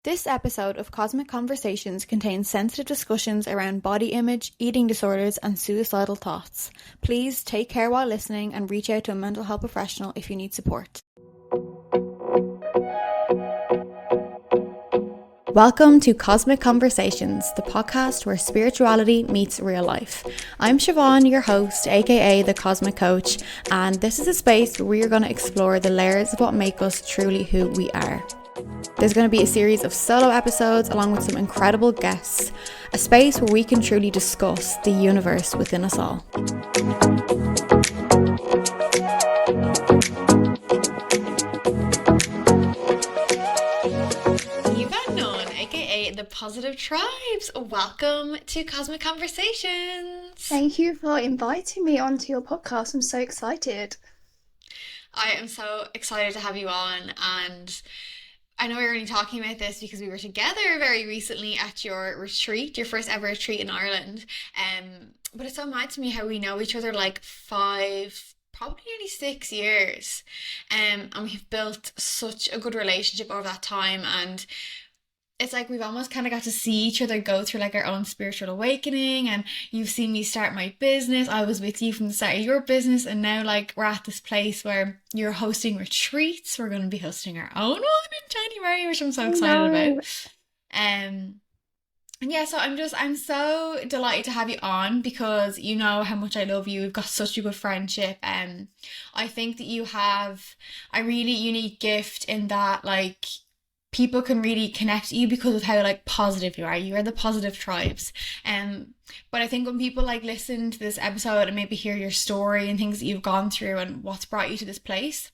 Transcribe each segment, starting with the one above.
This episode of Cosmic Conversations contains sensitive discussions around body image, eating disorders, and suicidal thoughts. Please take care while listening and reach out to a mental health professional if you need support. Welcome to Cosmic Conversations, the podcast where spirituality meets real life. I'm Siobhan, your host, aka the Cosmic Coach, and this is a space where we are going to explore the layers of what make us truly who we are. There's going to be a series of solo episodes along with some incredible guests, a space where we can truly discuss the universe within us all. Eva Nunn, aka ThePositiveTribes. Welcome to Cosmic Conversations. Thank you for inviting me onto your podcast. I'm so excited. I am so excited to have you on, and I know we were only talking about this because we were together very recently at your retreat, your first ever retreat in Ireland. But it's so mad to me how we know each other like 5, probably nearly 6 years. And we've built such a good relationship over that time. And it's like we've almost kind of got to see each other go through like our own spiritual awakening, and you've seen me start my business. I was with you from the start of your business, and now like we're at this place where you're hosting retreats. We're going to be hosting our own one in January, which I'm so excited about. And yeah, so I'm so delighted to have you on because you know how much I love you. We've got such a good friendship, and I think that you have a really unique gift in that like people can really connect to you because of how like positive you are. You are the positive tribes. But I think when people like listen to this episode and maybe hear your story and things that you've gone through and what's brought you to this place,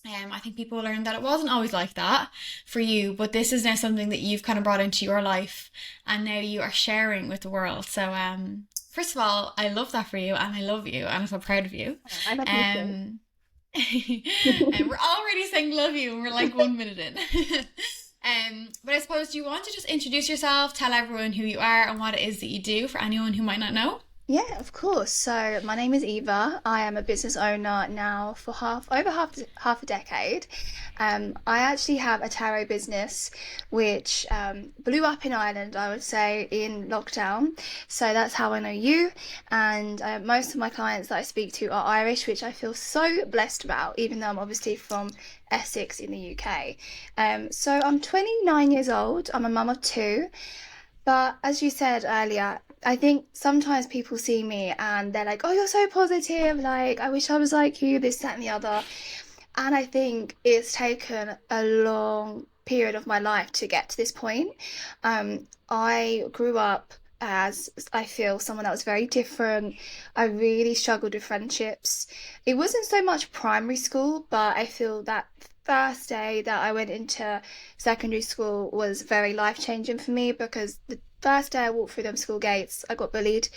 I think people learn that it wasn't always like that for you, but this is now something that you've kind of brought into your life and now you are sharing with the world. So first of all, I love that for you, and I love you, and I'm so proud of you. I love you And we're already saying love you and we're like 1 minute in. But I suppose, do you want to just introduce yourself, tell everyone who you are and what it is that you do for anyone who might not know? Yeah, of course. So my name is Eva. I am a business owner now for over half a decade. I actually have a tarot business which blew up in Ireland, I would say, in lockdown. So that's how I know you. And most of my clients that I speak to are Irish, which I feel so blessed about, even though I'm obviously from Essex in the UK. So I'm 29 years old. I'm a mum of 2. But as you said earlier, I think sometimes people see me and they're like, oh, you're so positive. Like, I wish I was like you, this, that, and the other. And I think it's taken a long period of my life to get to this point. I grew up as, I feel, someone that was very different. I really struggled with friendships. It wasn't so much primary school, but I feel that first day that I went into secondary school was very life-changing for me, because the first day I walked through them school gates, I got bullied,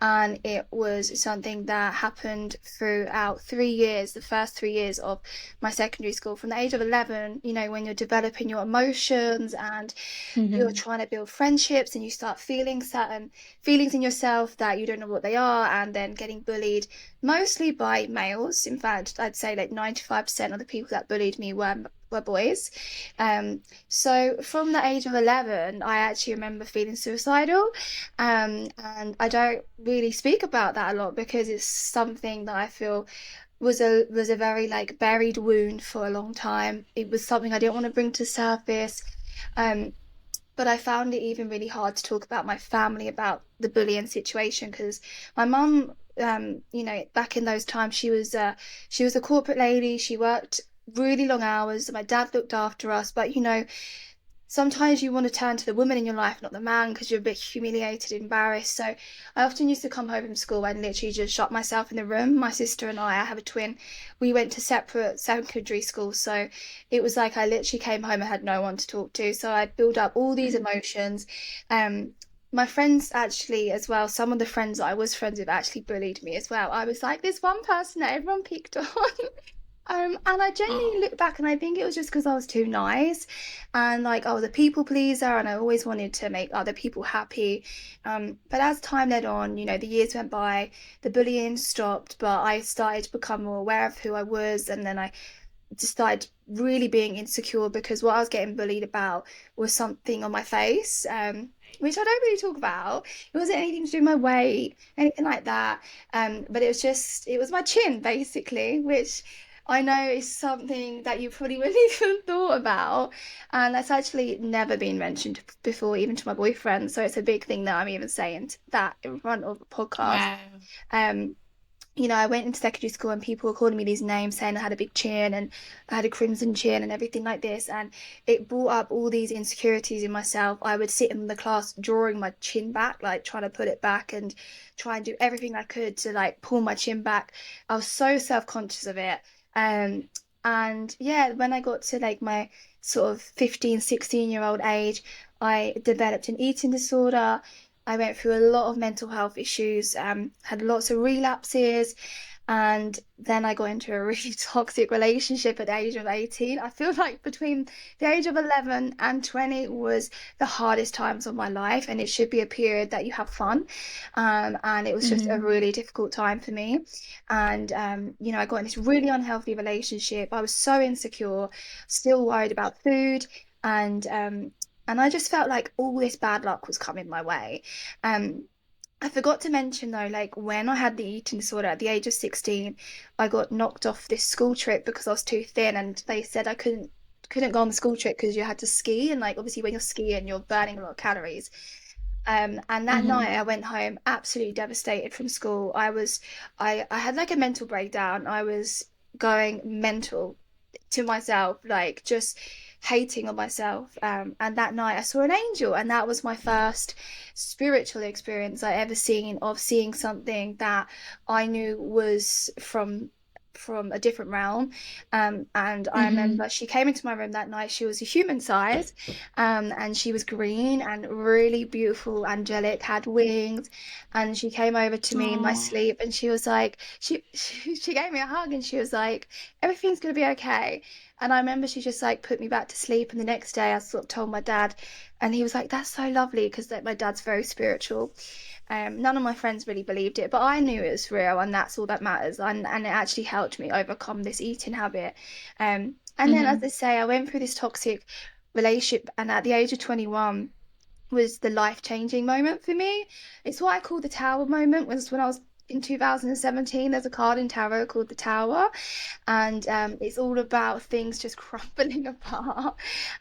and it was something that happened throughout 3 years, the first 3 years of my secondary school. From the age of 11, you know, when you're developing your emotions and you're trying to build friendships and you start feeling certain feelings in yourself that you don't know what they are, and then getting bullied mostly by males. In fact, I'd say like 95% of the people that bullied me were boys. So from the age of 11, I actually remember feeling suicidal, and I don't really speak about that a lot because it's something that I feel was a very like buried wound for a long time. It was something I didn't want to bring to surface. But I found it even really hard to talk about my family about the bullying situation, because my mum, you know, back in those times, she was a corporate lady. She worked really long hours. My dad looked after us, but you know, sometimes you want to turn to the woman in your life, not the man, because you're a bit humiliated, embarrassed. So I often used to come home from school and literally just shut myself in the room. My sister and I have a twin, we went to separate secondary schools, so it was like I literally came home and had no one to talk to. So I'd build up all these emotions. My friends actually as well, some of the friends that I was friends with actually bullied me as well. I was like this one person that everyone picked on. And I genuinely look back and I think it was just because I was too nice, and like I was a people pleaser and I always wanted to make other people happy. But as time led on, you know, the years went by, the bullying stopped, but I started to become more aware of who I was, and then I just started really being insecure because what I was getting bullied about was something on my face, which I don't really talk about. It wasn't anything to do with my weight, anything like that. But it was just, it was my chin basically, which I know is something that you probably wouldn't even thought about. And that's actually never been mentioned before, even to my boyfriend. So it's a big thing that I'm even saying that in front of the podcast. Wow. Um, I went into secondary school and people were calling me these names saying I had a big chin and I had a crimson chin and everything like this. And it brought up all these insecurities in myself. I would sit in the class drawing my chin back, like trying to put it back and try and do everything I could to like pull my chin back. I was so self-conscious of it. Um, and yeah, when I got to like my sort of 15, 16-year-old age, I developed an eating disorder. I went through a lot of mental health issues, had lots of relapses, and then I got into a really toxic relationship at the age of 18. I feel like between the age of 11 and 20 was the hardest times of my life, and it should be a period that you have fun. And it was just a Hmm. really difficult time for me. And, I got in this really unhealthy relationship. I was so insecure, still worried about food, and, um, and I just felt like all this bad luck was coming my way. Um, I forgot to mention though, like when I had the eating disorder at the age of 16, I got knocked off this school trip because I was too thin, and they said I couldn't go on the school trip because you had to ski, and like obviously when you're skiing, you're burning a lot of calories. And that Hmm. night I went home absolutely devastated from school. I had like a mental breakdown. I was going mental to myself, like just hating on myself. And that night I saw an angel, and that was my first spiritual experience I ever seen of seeing something that I knew was from a different realm. And I Hmm. remember she came into my room that night. She was a human size, and she was green and really beautiful, angelic, had wings. And she came over to me in my Oh. sleep, and she was like, she gave me a hug, and she was like, everything's gonna be okay. And I remember she just like put me back to sleep. And the next day, I sort of told my dad, and he was like, "That's so lovely," because like my dad's very spiritual. None of my friends really believed it, but I knew it was real, and that's all that matters. And it actually helped me overcome this eating habit. And then, as Hmm. I say, I went through this toxic relationship, and at the age of 21 was the life-changing moment for me. It's what I call the tower moment. Was when I was in 2017. There's a card in tarot called the Tower, and it's all about things just crumbling apart.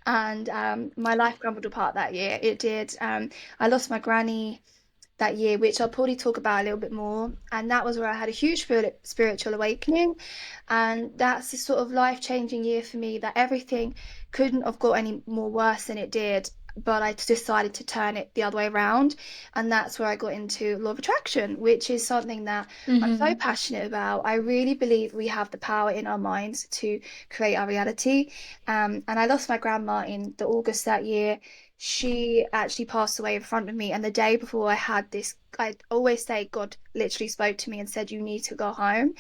And my life crumbled apart that year. It did. I lost my granny that year, which I'll probably talk about a little bit more. And that was where I had a huge spiritual awakening. And that's the sort of life-changing year for me that everything couldn't have got any more worse than it did. But I decided to turn it the other way around. And that's where I got into law of attraction, which is something that I'm so Hmm. passionate about. I really believe we have the power in our minds to create our reality. And I lost my grandma in the August that year. She actually passed away in front of me, and the day before I had this, I always say God literally spoke to me and said you need to go home,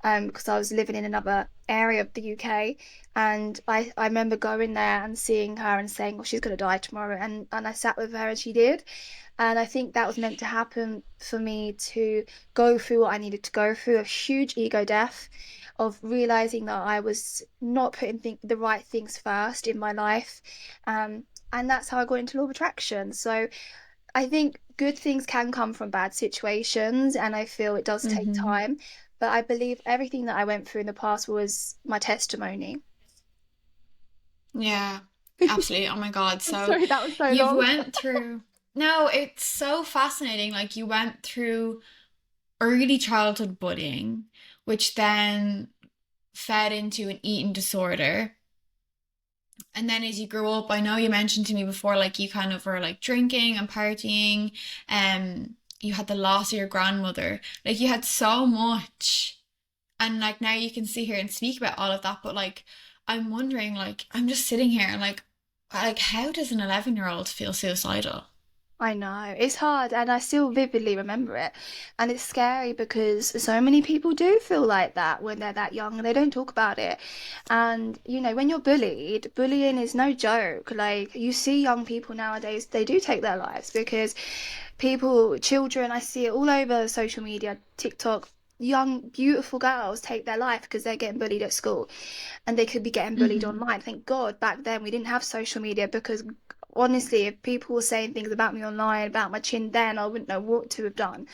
because I was living in another area of the UK. And I remember going there and seeing her and saying, "Oh, she's gonna die tomorrow," and I sat with her and she did. And I think that was meant to happen for me to go through what I needed to go through, a huge ego death, of realizing that I was not putting the right things first in my life. Um, and that's how I got into law of attraction. So I think good things can come from bad situations, and I feel it does take Hmm. time. But I believe everything that I went through in the past was my testimony. Yeah, absolutely. Oh my God. I'm So sorry, that was so you've long. went through, no, it's so fascinating. Like you went through early childhood bullying, which then fed into an eating disorder. And then as you grew up, I know you mentioned to me before, like you kind of were like drinking and partying, you had the loss of your grandmother. Like you had so much. And like now you can sit here and speak about all of that, but like I'm wondering, like, I'm just sitting here and like how does an 11-year-old feel suicidal? I know it's hard, and I still vividly remember it. And it's scary because so many people do feel like that when they're that young and they don't talk about it. And when you're bullied, bullying is no joke. Like, you see young people nowadays, they do take their lives because children, I see it all over social media, TikTok. young, beautiful girls take their life because they're getting bullied at school, and they could be getting bullied Hmm. online. Thank God back then we didn't have social media, because honestly, if people were saying things about me online, about my chin, then I wouldn't know what to have done.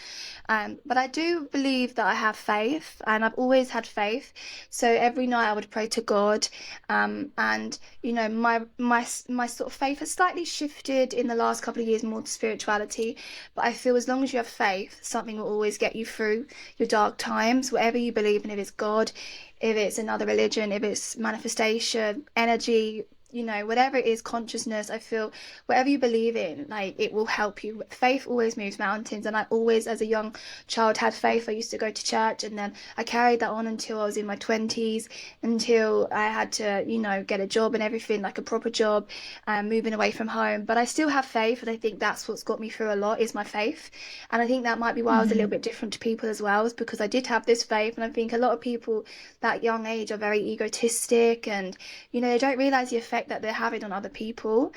But I do believe that I have faith, and I've always had faith. So every night I would pray to God, and my sort of faith has slightly shifted in the last couple of years more to spirituality. But I feel as long as you have faith, something will always get you through your dark times, whatever you believe in. If it's God, if it's another religion, if it's manifestation, energy, whatever it is, consciousness, I feel whatever you believe in, like, it will help you. Faith always moves mountains, and I always, as a young child, had faith. I used to go to church, and then I carried that on until I was in my 20s, until I had to, get a job and everything, like a proper job, moving away from home. But I still have faith, and I think that's what's got me through a lot, is my faith. And I think that might be why I was a little Hmm. bit different to people as well, is because I did have this faith. And I think a lot of people that young age are very egotistic, and they don't realize the effect that they're having on other people.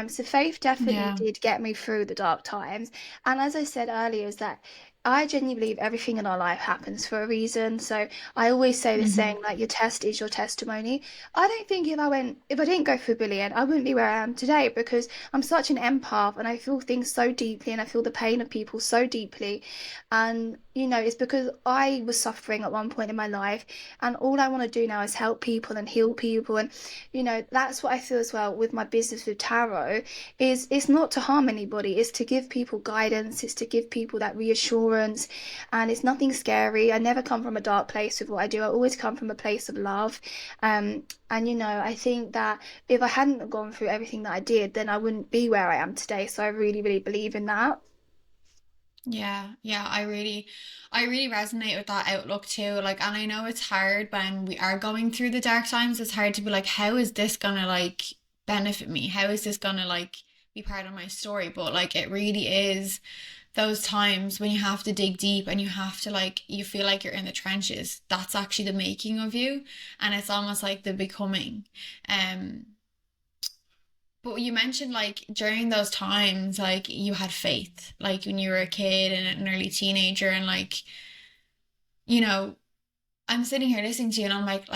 So faith definitely Yeah. did get me through the dark times. And as I said earlier, is that I genuinely believe everything in our life happens for a reason. So I always say this Hmm. saying, like, your test is your testimony. I don't think if I didn't go through bullying, I wouldn't be where I am today, because I'm such an empath, and I feel things so deeply, and I feel the pain of people so deeply. And it's because I was suffering at one point in my life, and all I want to do now is help people and heal people. And that's what I feel as well with my business with tarot, is it's not to harm anybody, it's to give people guidance, it's to give people that reassurance. And it's nothing scary. I never come from a dark place with what I do. I always come from a place of love. And I think that if I hadn't gone through everything that I did, then I wouldn't be where I am today. So I really, really believe in that. Yeah, yeah, I really resonate with that outlook too. Like, and I know it's hard when we are going through the dark times. It's hard to be like, how is this gonna like benefit me? How is this gonna like be part of my story? But like, it really is those times when you have to dig deep and you have to like, you feel like you're in the trenches. That's actually the making of you, and it's almost like the becoming. Um, but you mentioned like during those times, like you had faith, like when you were a kid and an early teenager, and like, you know, I'm sitting here listening to you, and I'm like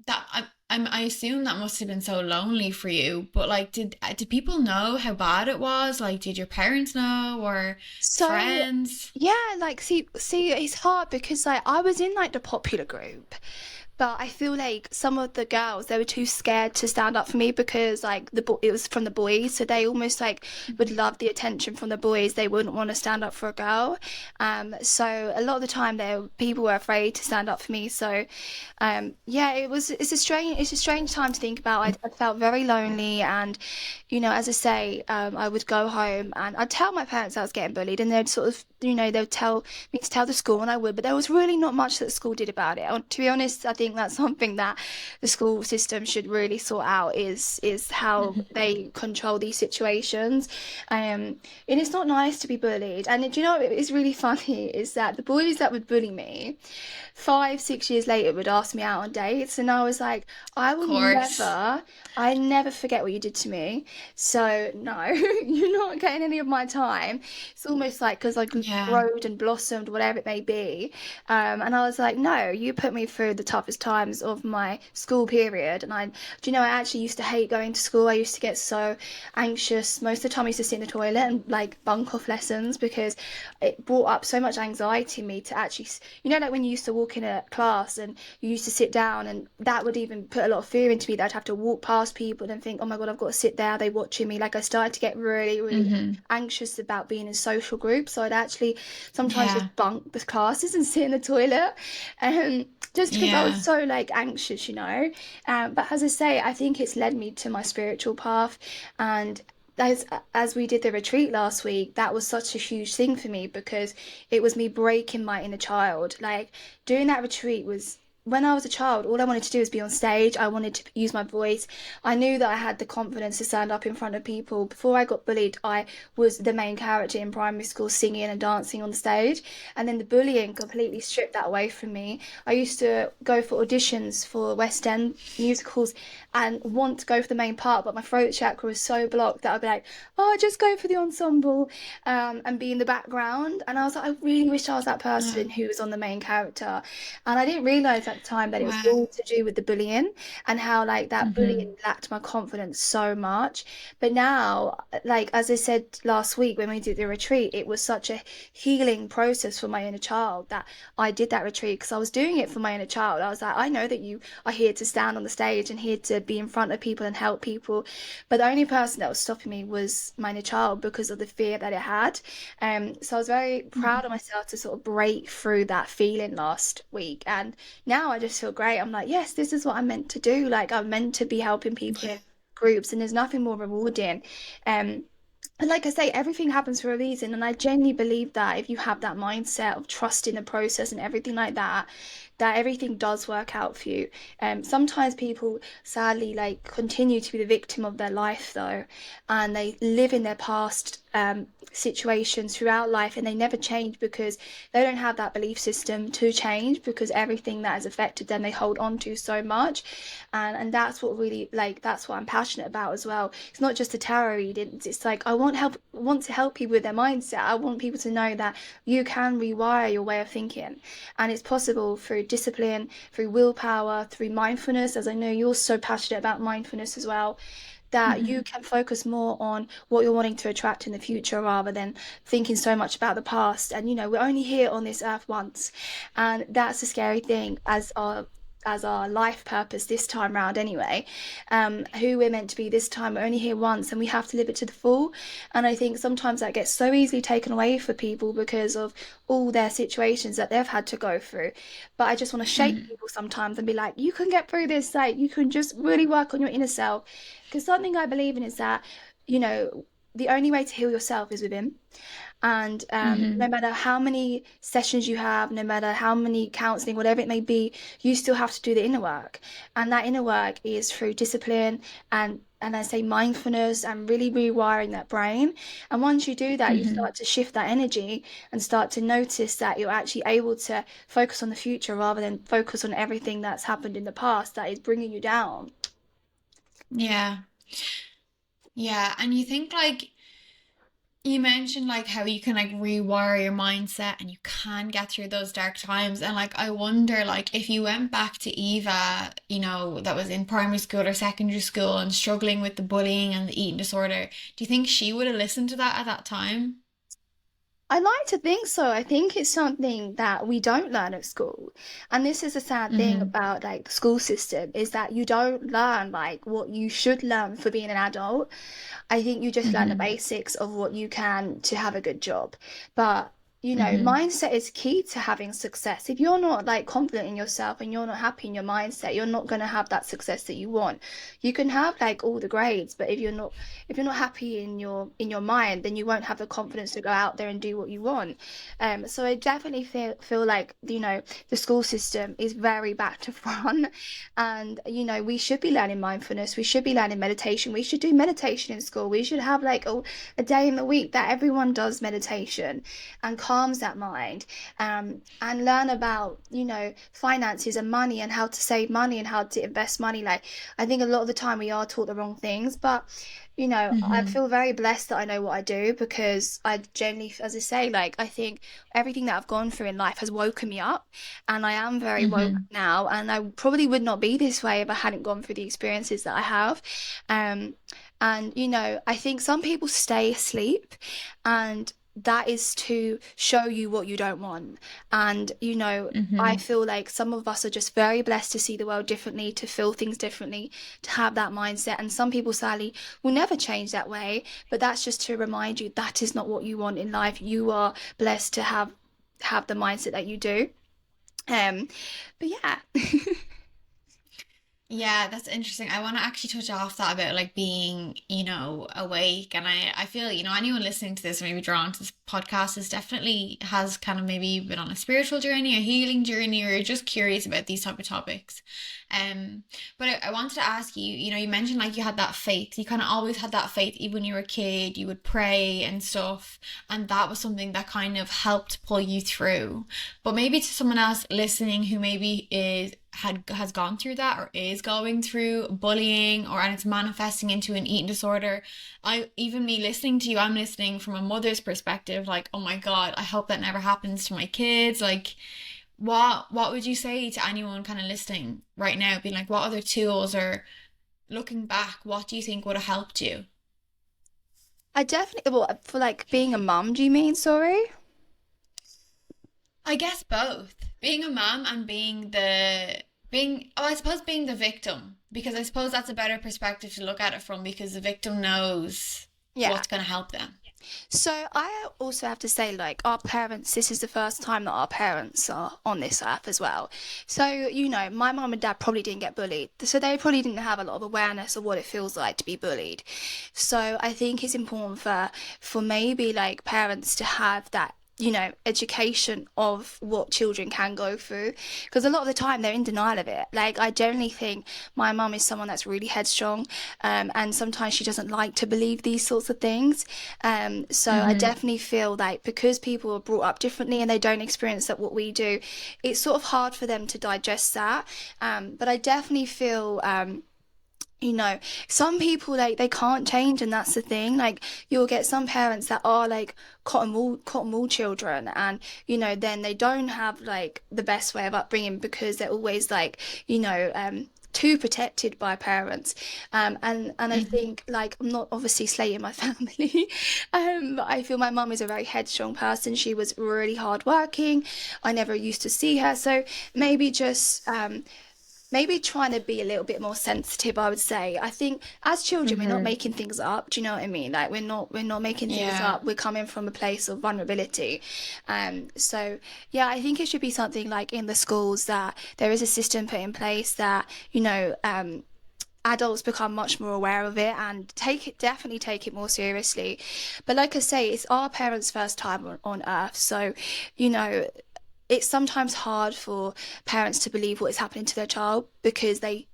that. I assume that must have been so lonely for you. But like, did people know how bad it was? Like, did your parents know or So friends? yeah, like, see, it's hard because, like, I was in, like, the popular group, but I feel like some of the girls, they were too scared to stand up for me, because, like, it was from the boys, so they almost, like, would Mhm. love the attention from the boys. They wouldn't want to stand up for a girl. So a lot of the time, people were afraid to stand up for me. So yeah, it's a strange time to think about. I felt very lonely, and as I say, I would go home and I'd tell my parents I was getting bullied, and they'd sort of, they'd tell me to tell the school, and I would, but there was really not much that the school did about it. To be honest, I think that's something that the school system should really sort out, is how they control these situations. And it's not nice to be bullied. And do you know what is really funny, is that the boys that would bully me 5, 6 years later would ask me out on dates, and I was like, I Of will course. never, I never forget what you did to me. So no, you're not getting any of my time. It's almost like because I Yeah. growed and blossomed, whatever it may be. And I was like, no, you put me through the toughest times of my school period. And I actually used to hate going to school. I used to get so anxious. Most of the time, I used to sit in the toilet and, like, bunk off lessons, because it brought up so much anxiety in me to actually, like, when you used to walk in a class and you used to sit down, and that would even put a lot of fear into me, that I'd have to walk past people and think, oh my God, I've got to sit there. Are they watching me? Like, I started to get really, really Hmm. anxious about being in social groups. So I'd actually sometimes Yeah. just bunk the classes and sit in the toilet, just because I was Yeah. so, like, anxious. But as I say, I think it's led me to my spiritual path. And as we did the retreat last week, that was such a huge thing for me, because it was me breaking my inner child. Like, doing that retreat was when I was a child, all I wanted to do was be on stage. I wanted to use my voice. I knew that I had the confidence to stand up in front of people. Before I got bullied, I was the main character in primary school, singing and dancing on the stage. And then the bullying completely stripped that away from me. I used to go for auditions for West End musicals and want to go for the main part, but my throat chakra was so blocked that I'd be like, oh, just go for the ensemble, and be in the background. And I was like, I really wish I was that person Mm. who was on the main character. And I didn't realize at the time that it was Wow. all to do with the bullying and how like that Mm-hmm. bullying lacked my confidence so much. But now, like as I said last week when we did the retreat, it was such a healing process for my inner child that I did that retreat because I was doing it for my inner child. I was like, I know that you are here to stand on the stage and here to be in front of people and help people. But the only person that was stopping me was my inner child because of the fear that it had. So I was very proud of Mm-hmm. myself to sort of break through that feeling last week. And now I just feel great. I'm like, yes, this is what I'm meant to do. Like I'm meant to be helping people Yeah. in groups, and there's nothing more rewarding. Um, and like I say, everything happens for a reason. And I genuinely believe that if you have that mindset of trusting the process and everything like that, that everything does work out for you. Sometimes people sadly like continue to be the victim of their life though, and they live in their past situations throughout life and they never change because they don't have that belief system to change because everything that has affected them they hold on to so much. And that's what really like that's what I'm passionate about as well. It's not just a tarot reading, it's like want to help people with their mindset. I want people to know that you can rewire your way of thinking, and it's possible through discipline, through willpower, through mindfulness, as I know you're so passionate about mindfulness as well, that you Mm-hmm. can focus more on what you're wanting to attract in the future rather than thinking so much about the past. And we're only here on this earth once, and that's the scary thing as our life purpose this time round anyway. Who we're meant to be this time, we're only here once and we have to live it to the full. And I think sometimes that gets so easily taken away for people because of all their situations that they've had to go through. But I just want to shake Mm-hmm. people sometimes and be like, you can get through this, like you can just really work on your inner self. Because something I believe in is that, you know, the only way to heal yourself is within. And no Mm-hmm. matter how many sessions you have, no matter how many counseling, whatever it may be, you still have to do the inner work. And that inner work is through discipline and I say mindfulness and really rewiring that brain. And once you do that, you Mm-hmm. start to shift that energy and start to notice that you're actually able to focus on the future rather than focus on everything that's happened in the past that is bringing you down. Yeah. Yeah. And you think like you mentioned like how you can like rewire your mindset and you can get through those dark times. And like I wonder like if you went back to Eva, that was in primary school or secondary school and struggling with the bullying and the eating disorder, do you think she would have listened to that at that time? I like to think so. I think it's something that we don't learn at school. And this is a sad thing Mm-hmm. about like the school system is that you don't learn like what you should learn for being an adult. I think you just learn the Mm-hmm. basics of what you can to have a good job. But Mm-hmm. mindset is key to having success. If you're not like confident in yourself and you're not happy in your mindset, you're not going to have that success that you want. You can have like all the grades, but if you're not happy in your mind, then you won't have the confidence to go out there and do what you want. So I definitely feel like the school system is very back to front, and we should be learning mindfulness, we should be learning meditation, we should do meditation in school, we should have like a day in the week that everyone does meditation and calms that mind, and learn about finances and money and how to save money and how to invest money. Like I think a lot of the time we are taught the wrong things, but I Mm-hmm. feel very blessed that I know what I do because I generally, as I say, like I think everything that I've gone through in life has woken me up, and I am very woke Mm-hmm. now, and I probably would not be this way if I hadn't gone through the experiences that I have. Um, and I think some people stay asleep, and that is to show you what you don't want. And I Mm-hmm. feel like some of us are just very blessed to see the world differently, to feel things differently, to have that mindset. And some people, sadly, will never change that way. But that's just to remind you that is not what you want in life. You are blessed to have the mindset that you do. Um, but yeah. Yeah, that's interesting. I want to actually touch off that about like being, awake. And I feel, anyone listening to this, maybe drawn to this podcast, is definitely has kind of maybe been on a spiritual journey, a healing journey, or you're just curious about these type of topics. Um, but I wanted to ask you, you mentioned like you had that faith. You kind of always had that faith, even when you were a kid, you would pray and stuff. And that was something that kind of helped pull you through. But maybe to someone else listening who maybe has gone through that or is going through bullying or and it's manifesting into an eating disorder. I even me listening to you, I'm listening from a mother's perspective, like, oh my God, I hope that never happens to my kids. Like what would you say to anyone kind of listening right now, being like, what other tools or looking back, what do you think would have helped you? I definitely, well, for like being a mum, do you mean? Sorry. I guess both. Being a mom and I suppose being the victim, because I suppose that's a better perspective to look at it from because the victim knows Yeah. what's going to help them. So I also have to say, like, our parents, this is the first time that our parents are on this earth as well. So, my mum and dad probably didn't get bullied. So they probably didn't have a lot of awareness of what it feels like to be bullied. So I think it's important for maybe like parents to have that education of what children can go through, because a lot of the time they're in denial of it. Like, I generally think my mum is someone that's really headstrong, and sometimes she doesn't like to believe these sorts of things. So I Mm-hmm. definitely feel like because people are brought up differently and they don't experience that what we do, it's sort of hard for them to digest that. But I definitely feel you know some people, like, they can't change, and that's the thing. Like, you'll get some parents that are like cotton wool children, and then they don't have like the best way of upbringing because they're always like too protected by parents. And I Mm-hmm. think, like, I'm not obviously slating my family. But I feel my mum is a very headstrong person. She was really hardworking. I never used to see her, so maybe just maybe trying to be a little bit more sensitive, I would say. I think as children we're not Mm-hmm. making things up. Do you know what I mean? Like, we're not making things Yeah. up. We're coming from a place of vulnerability. So yeah, I think it should be something like in the schools that there is a system put in place that adults become much more aware of it and definitely take it more seriously. But like I say, it's our parents' first time on earth, so you know it's sometimes hard for parents to believe what is happening to their child because they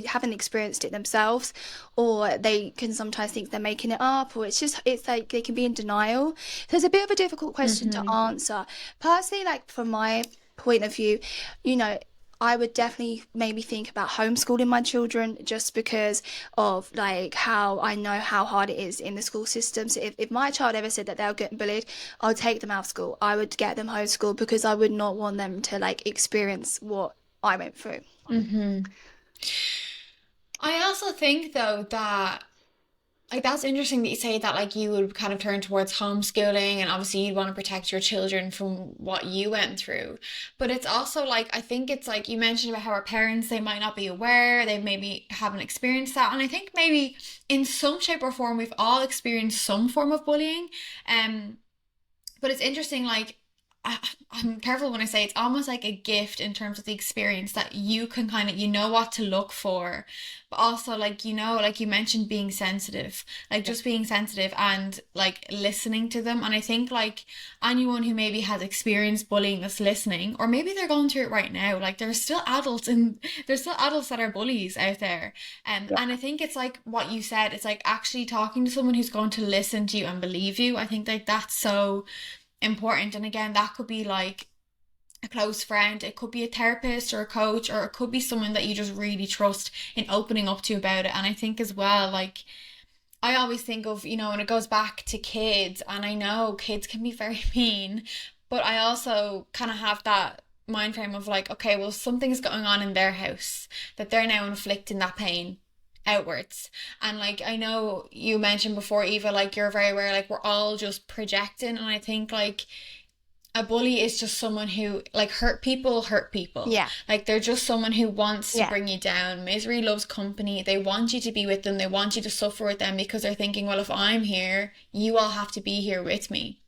haven't experienced it themselves, or they can sometimes think they're making it up, or it's like they can be in denial. So it's a bit of a difficult question to Mm-hmm. answer. Personally, like, from my point of view, you know I would definitely maybe think about homeschooling my children, just because of like how I know how hard it is in the school system. So if my child ever said that they were getting bullied, I would take them out of school. I would get them homeschooled because I would not want them to like experience what I went through. Mm-hmm. I also think though that like that's interesting that you say that like you would kind of turn towards homeschooling and obviously you'd want to protect your children from what you went through. But it's also like I think it's like you mentioned about how our parents they might not be aware, they maybe haven't experienced that. And I think maybe in some shape or form we've all experienced some form of bullying. Um but it's interesting, like, I'm careful when I say it's almost like a gift in terms of the experience that you can kind of, you know what to look for. But also, like, like you mentioned being sensitive, like just being sensitive and like listening to them. And I think, like, anyone who maybe has experienced bullying that's listening, or maybe they're going through it right now, like, there's still adults that are bullies out there. And I think it's like what you said, it's like actually talking to someone who's going to listen to you and believe you. I think like that's so important. And again, that could be like a close friend, it could be a therapist or a coach, or it could be someone that you just really trust in opening up to about it. And I think as well, like, I always think of, when it goes back to kids, and I know kids can be very mean, but I also kind of have that mind frame of like, okay, well, something's going on in their house that they're now inflicting that pain outwards. And like I know you mentioned before, Eva, like you're very aware, like we're all just projecting. And I think like a bully is just someone who like hurt people. Yeah, Like they're just someone who wants to yeah, bring you down. Misery loves company. They want you to be with them. They want you to suffer with them because they're thinking, well, if I'm here, you all have to be here with me.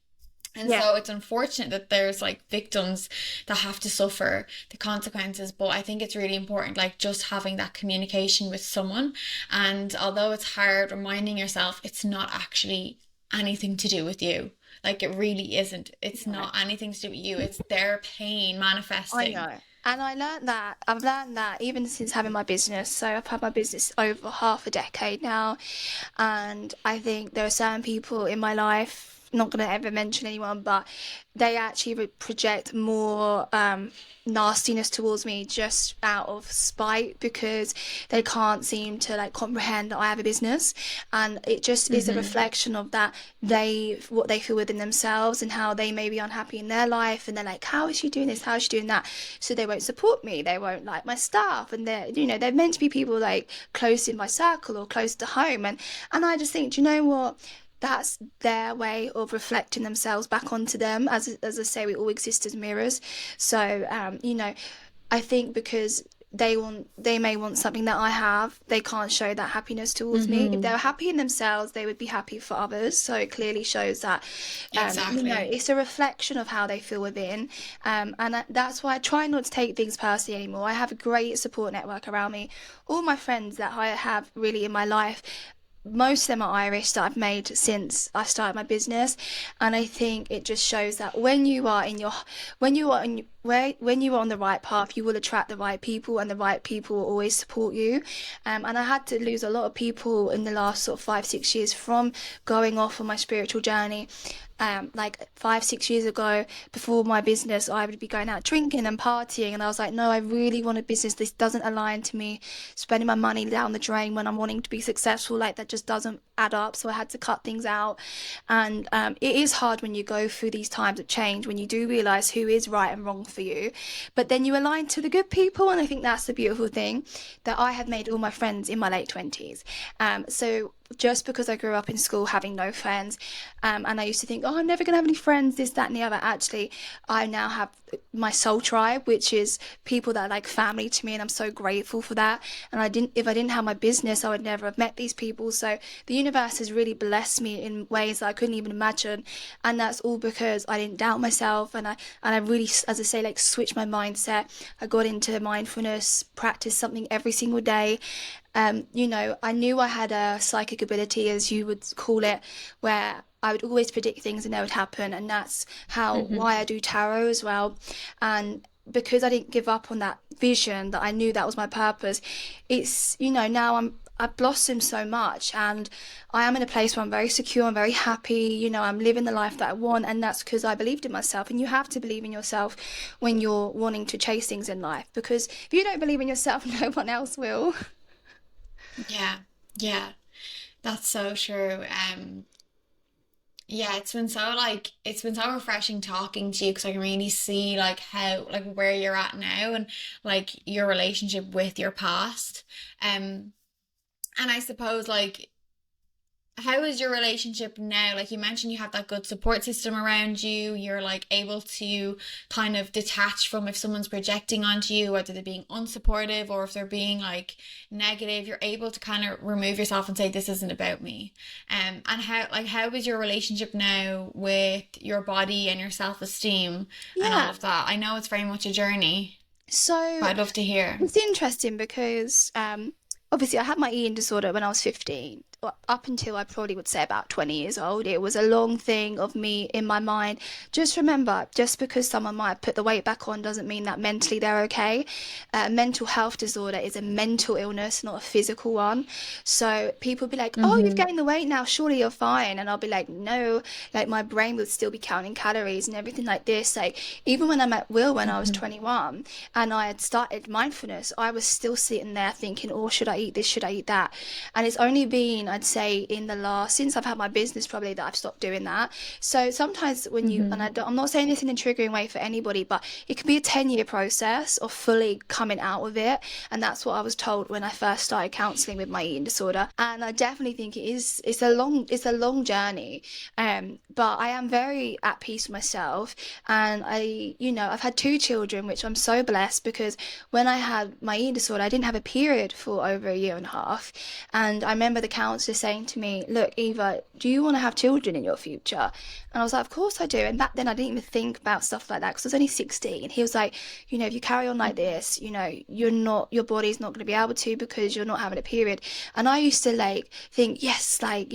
And Yeah. so it's unfortunate that there's like victims that have to suffer the consequences, but I think it's really important, like just having that communication with someone. And although it's hard, reminding yourself it's not actually anything to do with you. Like it really isn't. It's No. not anything to do with you. It's their pain I manifesting. know. And I've learned that even since having my business. So I've had my business over half a decade now. And I think there are certain people in my life, not going to ever mention anyone, but they actually project more nastiness towards me just out of spite because they can't seem to like comprehend that I have a business. And it just is a Mm-hmm. reflection of that what they feel within themselves and how they may be unhappy in their life. And they're like, how is she doing this? How is she doing that? So they won't support me. They won't like my stuff. And they're meant to be people like close in my circle or close to home. And I just think, do you know what? That's their way of reflecting themselves back onto them. As I say, we all exist as mirrors. So, I think because they may want something that I have, they can't show that happiness towards me. If they Mm-hmm. were happy in themselves, they would be happy for others. So it clearly shows that, Exactly. it's a reflection of how they feel within. That's why I try not to take things personally anymore. I have a great support network around me. All my friends that I have really in my life, most of them are Irish that I've made since I started my business, and I think it just shows that when you are on the right path, you will attract the right people, and the right people will always support you. And I had to lose a lot of people in the last sort of 5 6 years from going off on my spiritual journey. Like 5 6 years ago, before my business, I would be going out drinking and partying, and I was like, no, I really want a business. This doesn't align to me. Spending my money down the drain when I'm wanting to be successful, like that just doesn't add up. So I had to cut things out, and it is hard when you go through these times of change, when you do realize who is right and wrong for you, but then you align to the good people, and I think that's the beautiful thing that I have made all my friends in my late 20s. So just because I grew up in school having no friends, and I used to think, oh, I'm never going to have any friends, this, that, and the other. Actually, I now have my soul tribe, which is people that are like family to me, and I'm so grateful for that. And if I didn't have my business, I would never have met these people. So the universe has really blessed me in ways that I couldn't even imagine, and that's all because I didn't doubt myself, and I really, as I say, like switched my mindset. I got into mindfulness, practice something every single day. I knew I had a psychic ability, as you would call it, where I would always predict things and they would happen, and that's how Mm-hmm. why I do tarot as well. And because I didn't give up on that vision, that I knew that was my purpose, it's now I've blossomed so much, and I am in a place where I'm very secure, I'm very happy, I'm living the life that I want, and that's because I believed in myself. And you have to believe in yourself when you're wanting to chase things in life, because if you don't believe in yourself, no one else will. Yeah. Yeah. That's so true. Yeah, it's been so refreshing talking to you because I can really see like how like where you're at now and like your relationship with your past. Um, and I suppose like how is your relationship now? Like you mentioned you have that good support system around you. You're like able to kind of detach from if someone's projecting onto you, whether they're being unsupportive or if they're being like negative, you're able to kind of remove yourself and say, this isn't about me. And how is your relationship now with your body and your self-esteem and all Yeah. of that? I know it's very much a journey, but So I'd love to hear. it's interesting because obviously I had my eating disorder when I was 15. Up until I probably would say about 20 years old, it was a long thing of me in my mind. Just remember, just because someone might put the weight back on doesn't mean that mentally they're okay. Mental health disorder is a mental illness, not a physical one. So people be like, oh, you've Mm-hmm. gained the weight now, surely you're fine. And I'll be like, no, like my brain would still be counting calories and everything like this. Like even when I met Will when I was Mm-hmm. 21 and I had started mindfulness, I was still sitting there thinking, oh, should I eat this? Should I eat that? And it's only been, I'd say, in the last, since I've had my business, probably that I've stopped doing that. So sometimes when you, and Mm-hmm. I'm not saying this in a triggering way for anybody, but it can be a 10-year process of fully coming out of it. And that's what I was told when I first started counseling with my eating disorder. And I definitely think it's a long journey. But I am very at peace with myself. And I've had 2 children, which I'm so blessed because when I had my eating disorder, I didn't have a period for over a year and a half. And I remember the counselor saying to me, look, Eva, do you want to have children in your future? And I was like, of course I do. And back then I didn't even think about stuff like that because I was only 16. He was like, if you carry on like this, your body's not going to be able to because you're not having a period. And I used to like think, yes, like,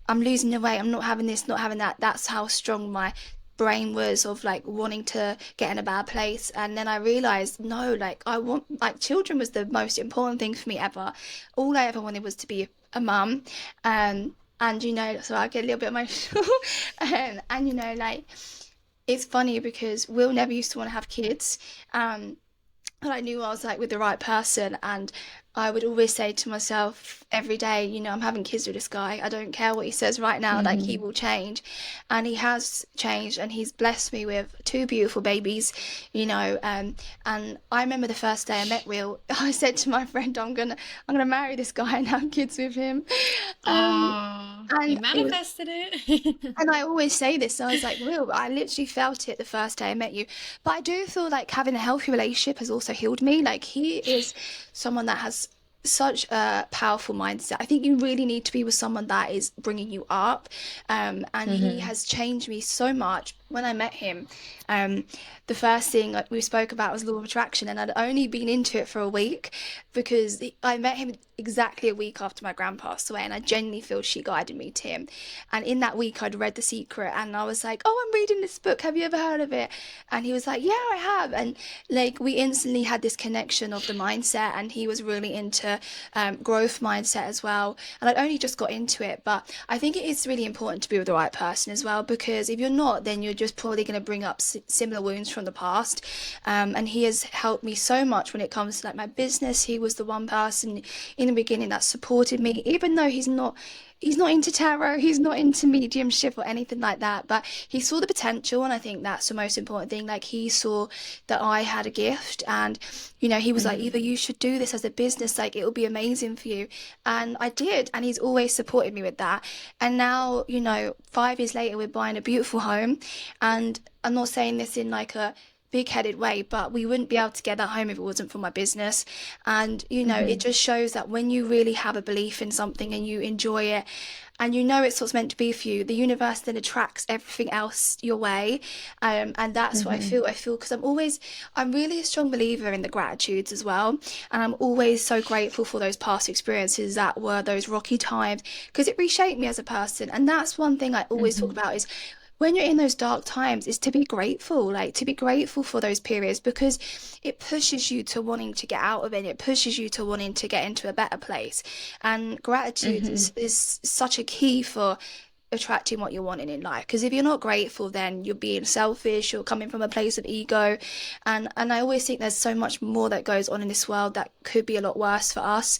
I'm losing the weight, I'm not having this, not having that. That's how strong my brain was of like wanting to get in a bad place. And then I realized, no, like I want, like, children was the most important thing for me ever. All I ever wanted was to be a mum. And so I get a little bit emotional. And like, it's funny because Will never used to want to have kids. And I knew I was like with the right person. And I would always say to myself every day, I'm having kids with this guy. I don't care what he says right now, like he Mm-hmm. will change. And he has changed, and he's blessed me with two beautiful babies, and I remember the first day I met Will, I said to my friend, I'm gonna marry this guy and have kids with him. Um, Oh, you and it was manifested it. and I always say this, I was like, Will, I literally felt it the first day I met you. But I do feel like having a healthy relationship has also healed me. Like, he is someone that has such a powerful mindset. I think you really need to be with someone that is bringing you up. And he Mm-hmm. has changed me so much. When I met him, um, the first thing like we spoke about was law of attraction, and I'd only been into it for a week because I met him exactly a week after my grandpa passed away, and I genuinely feel she guided me to him. And in that week, I'd read The Secret, and I was like, "Oh, I'm reading this book. Have you ever heard of it?" And he was like, "Yeah, I have." And like we instantly had this connection of the mindset, and he was really into growth mindset as well. And I'd only just got into it, but I think it is really important to be with the right person as well, because if you're not, then you're just probably going to bring up similar wounds from the past. And he has helped me so much when it comes to like my business. He was the one person in the beginning that supported me, even though he's not into tarot, he's not into mediumship or anything like that, but he saw the potential, and I think that's the most important thing. Like, he saw that I had a gift, and he was like, Mm-hmm. either you should do this as a business, like it will be amazing for you. And I did, and he's always supported me with that. And now, 5 years later, we're buying a beautiful home. And I'm not saying this in like a big-headed way, but we wouldn't be able to get that home if it wasn't for my business. And it Mm-hmm. just shows that when you really have a belief in something and you enjoy it, and it's what's meant to be for you, the universe then attracts everything else your way. And that's what I Mm-hmm. feel. I feel because I'm really a strong believer in the gratitudes as well. And I'm always so grateful for those past experiences that were those rocky times, because it reshaped me as a person. And that's one thing I always talk Mm-hmm. about is when you're in those dark times, is to be grateful, like to be grateful for those periods, because it pushes you to wanting to get out of it. It pushes you to wanting to get into a better place. And gratitude Mm-hmm. is such a key for attracting what you're wanting in life, because if you're not grateful, then you're being selfish, you're coming from a place of ego. And I always think there's so much more that goes on in this world that could be a lot worse for us.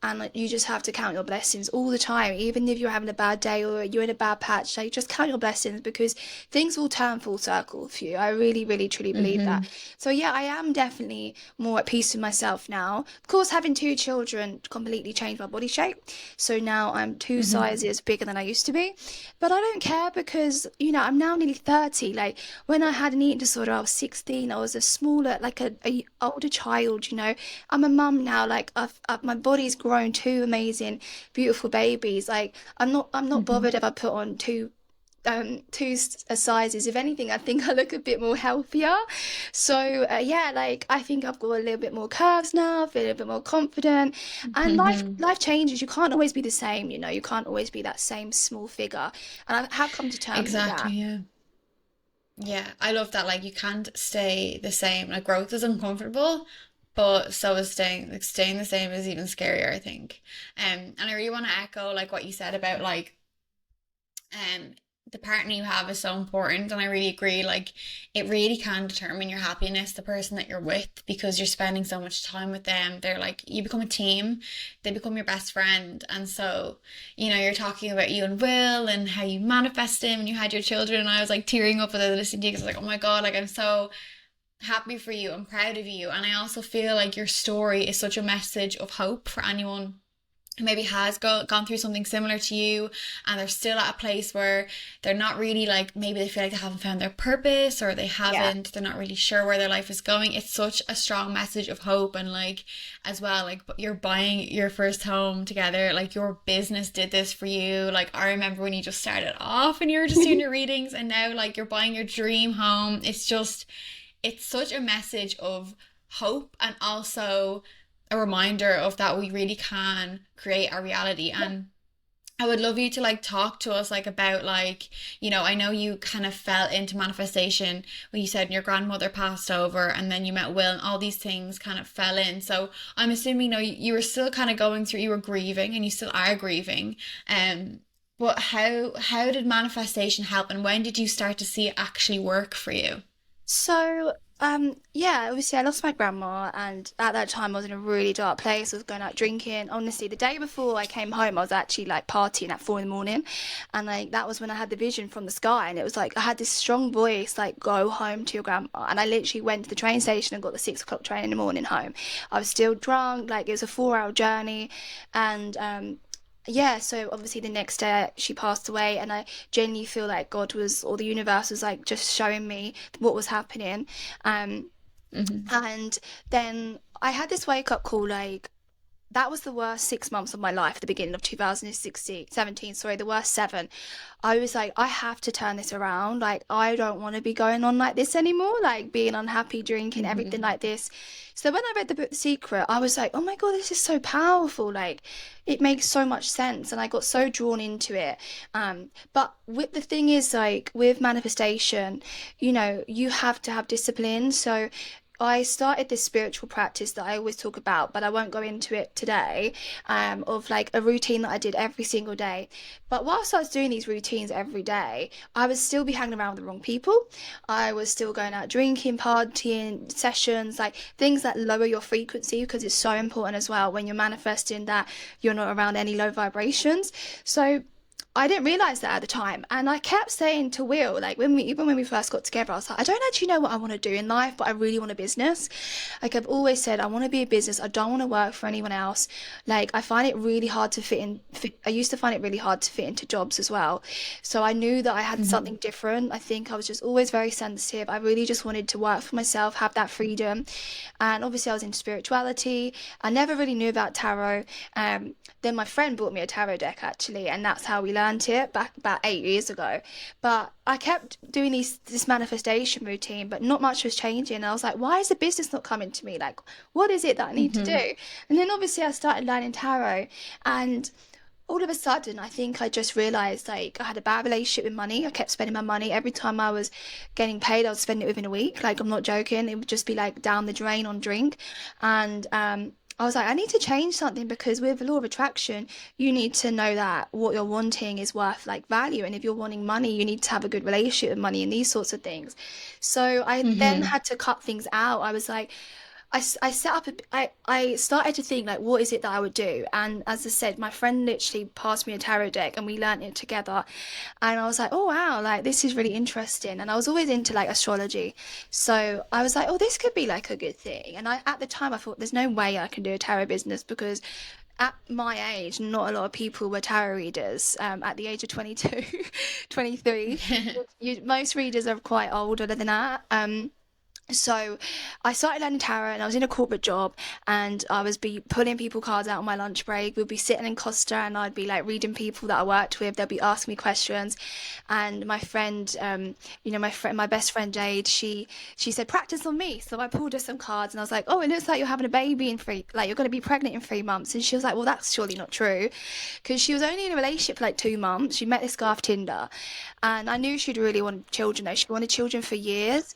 And like, you just have to count your blessings all the time, even if you're having a bad day or you're in a bad patch. Like, just count your blessings, because things will turn full circle for you. I really, really, truly believe that. Mm-hmm. So yeah, I am definitely more at peace with myself now. Of course, having two children completely changed my body shape. So now I'm two Mm-hmm. sizes bigger than I used to be. But I don't care, because I'm now nearly 30. Like, when I had an eating disorder, I was 16. I was a smaller, like a older child. I'm a mum now. Like, my body's grown two amazing, beautiful babies. Like, I'm not Mm-hmm. bothered if I put on sizes. If anything, I think I look a bit more healthier. So yeah, like, I think I've got a little bit more curves now. I feel a little bit more confident. And life Mm-hmm. life changes. You can't always be the same. You can't always be that same small figure. And I have come to terms with Exactly, that. yeah. Yeah, I love that. Like, you can't stay the same. Like, growth is uncomfortable, but so is staying. Like, staying the same is even scarier, I think. And I really want to echo like what you said about like um the partner you have is so important, and I really agree. Like, it really can determine your happiness, the person that you're with, because you're spending so much time with them. They're like, you become a team, they become your best friend. And so, you're talking about you and Will and how you manifest him and you had your children, and I was like tearing up with it listening to you, because I was like, oh my God, like, I'm so happy for you, I'm proud of you. And I also feel like your story is such a message of hope for anyone maybe has gone through something similar to you, and they're still at a place where they're not really like, maybe they feel like they haven't found their purpose, or Yeah. they're not really sure where their life is going. It's such a strong message of hope. And like, as well, like, you're buying your first home together, like your business did this for you. Like, I remember when you just started off and you were just doing your readings, and now like you're buying your dream home. It's such a message of hope, and also a reminder of that we really can create our reality. And I would love you to like talk to us like about like, I know you kind of fell into manifestation when you said your grandmother passed over, and then you met Will, and all these things kind of fell in. So I'm assuming, you were still kind of going through, you were grieving, and you still are grieving. But how did manifestation help, and when did you start to see it actually work for you? So, yeah, obviously I lost my grandma, and at that time I was in a really dark place. I was going out drinking. Honestly, the day before I came home, I was actually like partying at 4 in the morning, and like that was when I had the vision from the sky, and it was like I had this strong voice like, "Go home to your grandma," and I literally went to the train station and got the 6 o'clock train in the morning home. I was still drunk, like it was a 4 hour journey, and yeah, so obviously the next day she passed away, and I genuinely feel like God was, or the universe was like just showing me what was happening. Um, Hmm. and then I had this wake up call, like that was the worst 6 months of my life at the beginning of 2016, 17, sorry, the worst seven. I was like, I have to turn this around. Like, I don't want to be going on like this anymore, like being unhappy, drinking, everything Hmm. like this. So when I read the book The Secret, I was like, oh my God, this is so powerful. Like, it makes so much sense. And I got so drawn into it. But with the thing is, like, with manifestation, you have to have discipline. So I started this spiritual practice that I always talk about, but I won't go into it today, of like a routine that I did every single day. But whilst I was doing these routines every day, I would still be hanging around with the wrong people. I was still going out drinking, partying, sessions, like things that lower your frequency, because it's so important as well when you're manifesting that you're not around any low vibrations. So I didn't realize that at the time, and I kept saying to Will, like even when we first got together, I was like, I don't actually know what I want to do in life, but I really want a business. Like I've always said, I want to be a business. I don't want to work for anyone else. Like I find it really hard to fit in. I used to find it really hard to fit into jobs as well. So I knew that I had Hmm. something different. I think I was just always very sensitive. I really just wanted to work for myself, have that freedom. And obviously, I was into spirituality. I never really knew about tarot. Then my friend bought me a tarot deck actually, and that's how we learned it back about 8 years ago. But I kept doing this manifestation routine, but not much was changing. I was like, why is the business not coming to me? Like, what is it that I need to Hmm. do? And then obviously I started learning tarot, and all of a sudden, I think I just realized like I had a bad relationship with money. I kept spending my money. Every time I was getting paid, I would spend it within a week. Like, I'm not joking. It would just be like down the drain on drink. And I was like, I need to change something, because with the law of attraction, you need to know that what you're wanting is worth like value. And if you're wanting money, you need to have a good relationship with money and these sorts of things. So I then Hmm. had to cut things out. I was like, I set up I started to think like what is it that I would do, and as I said, my friend literally passed me a tarot deck and we learnt it together, and I was like, oh wow, like this is really interesting. And I was always into like astrology, so I was like, oh, this could be like a good thing. And I at the time I thought there's no way I can do a tarot business, because at my age not a lot of people were tarot readers, at the age of 22, 23. Most readers are quite older than that. So I started learning tarot, and I was in a corporate job, and I was be pulling people cards out on my lunch break. We'd be sitting in Costa, and I'd be like reading people that I worked with. They'd be asking me questions, and my friend, my best friend Jade, she said practice on me. So I pulled her some cards, and I was like, oh, it looks like you're having a baby like you're going to be pregnant in 3 months. And she was like, well, that's surely not true, because she was only in a relationship for like 2 months. She met this guy off Tinder, and I knew she'd really wanted children though. She wanted children for years.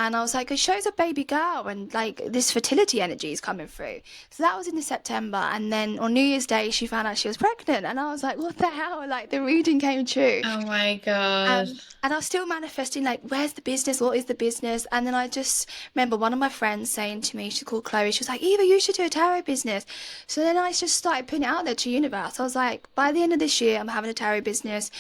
And I was like, it shows a baby girl, and like this fertility energy is coming through. So that was in the September. And then on New Year's Day, she found out she was pregnant. And I was like, what the hell? Like the reading came true. Oh my God. And I was still manifesting, like, where's the business? What is the business? And then I just remember one of my friends saying to me, she's called Chloe, she was like, Eva, you should do a tarot business. So then I just started putting it out there to universe. I was like, by the end of this year, I'm having a tarot business,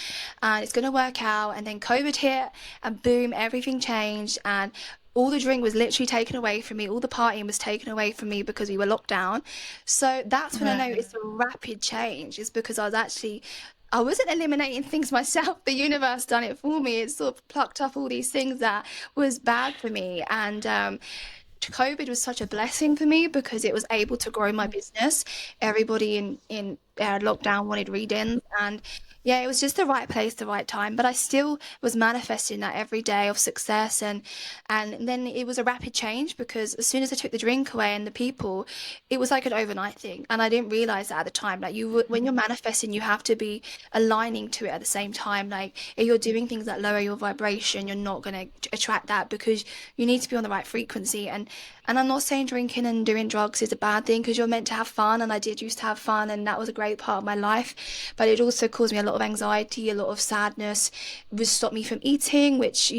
and it's going to work out. And then COVID hit, and boom, everything changed. And all the drink was literally taken away from me, all the partying was taken away from me because we were locked down. So that's when I Right. noticed a rapid change, is because I wasn't eliminating things myself. The universe done it for me. It sort of plucked up all these things that was bad for me. And COVID was such a blessing for me because it was able to grow my business. Everybody in lockdown wanted readings, and yeah, it was just the right place, the right time. But I still was manifesting that every day of success, and then it was a rapid change because as soon as I took the drink away and the people, it was like an overnight thing, and I didn't realize that at the time. Like when you're manifesting, you have to be aligning to it at the same time. Like if you're doing things that lower your vibration, you're not going to attract that because you need to be on the right frequency. And I'm not saying drinking and doing drugs is a bad thing because you're meant to have fun, and I did used to have fun, and that was a great part of my life. But it also caused me a lot of anxiety, a lot of sadness, would stop me from eating, which,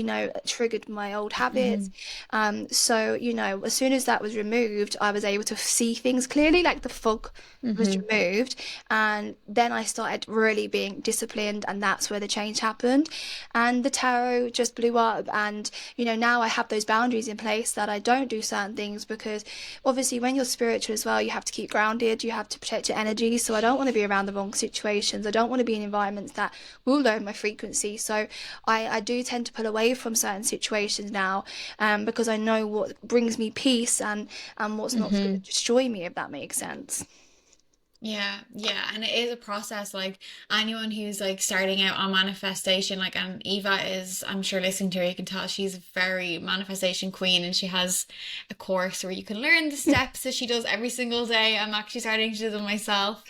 triggered my old habits. Hmm. So, as soon as that was removed, I was able to see things clearly, like the fog was Hmm. removed. And then I started really being disciplined, and that's where the change happened. And the tarot just blew up. And, now I have those boundaries in place that I don't do certain things because obviously when you're spiritual as well, you have to keep grounded, you have to protect your energy. So I don't want to be around the wrong situations. I don't want to be in environments that will lower my frequency. So I do tend to pull away from certain situations now, because I know what brings me peace and what's not going to Hmm. destroy me, if that makes sense. Yeah, yeah, and it is a process. Like anyone who's like starting out on manifestation, like, and Eva is, I'm sure listening to her, you can tell she's a very manifestation queen, and she has a course where you can learn the steps that she does every single day. I'm actually starting to do them myself.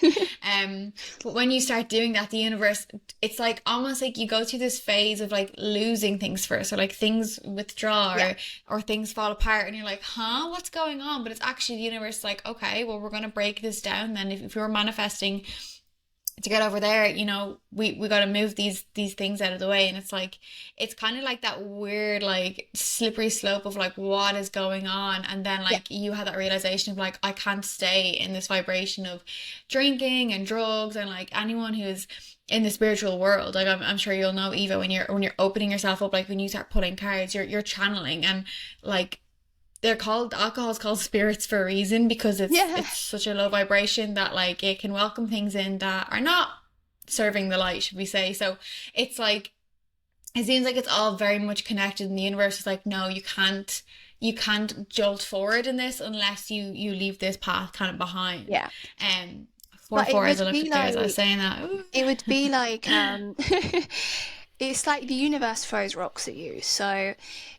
But when you start doing that, the universe, it's like almost like you go through this phase of like losing things first, or like things withdraw, Yeah. or things fall apart, and you're like, huh, what's going on? But it's actually the universe like, okay, well, we're gonna break this down then. If we were manifesting to get over there, we got to move these things out of the way. And it's like, it's kind of like that weird like slippery slope of like what is going on. And then Yeah. like you had that realization of like, I can't stay in this vibration of drinking and drugs. And like anyone who's in the spiritual world, like I'm sure you'll know, Eva, when you're opening yourself up, like when you start pulling cards, you're channeling. And like they're called, alcohol is called spirits for a reason, because it's Yeah. it's such a low vibration that like it can welcome things in that are not serving the light, should we say. So it's like, it seems like it's all very much connected, and the universe is like, no, you can't jolt forward in this unless you leave this path kind of behind. Yeah. um four But it four as would I looked be at there as I was like saying that. Ooh. it would be like it's like the universe throws rocks at you. So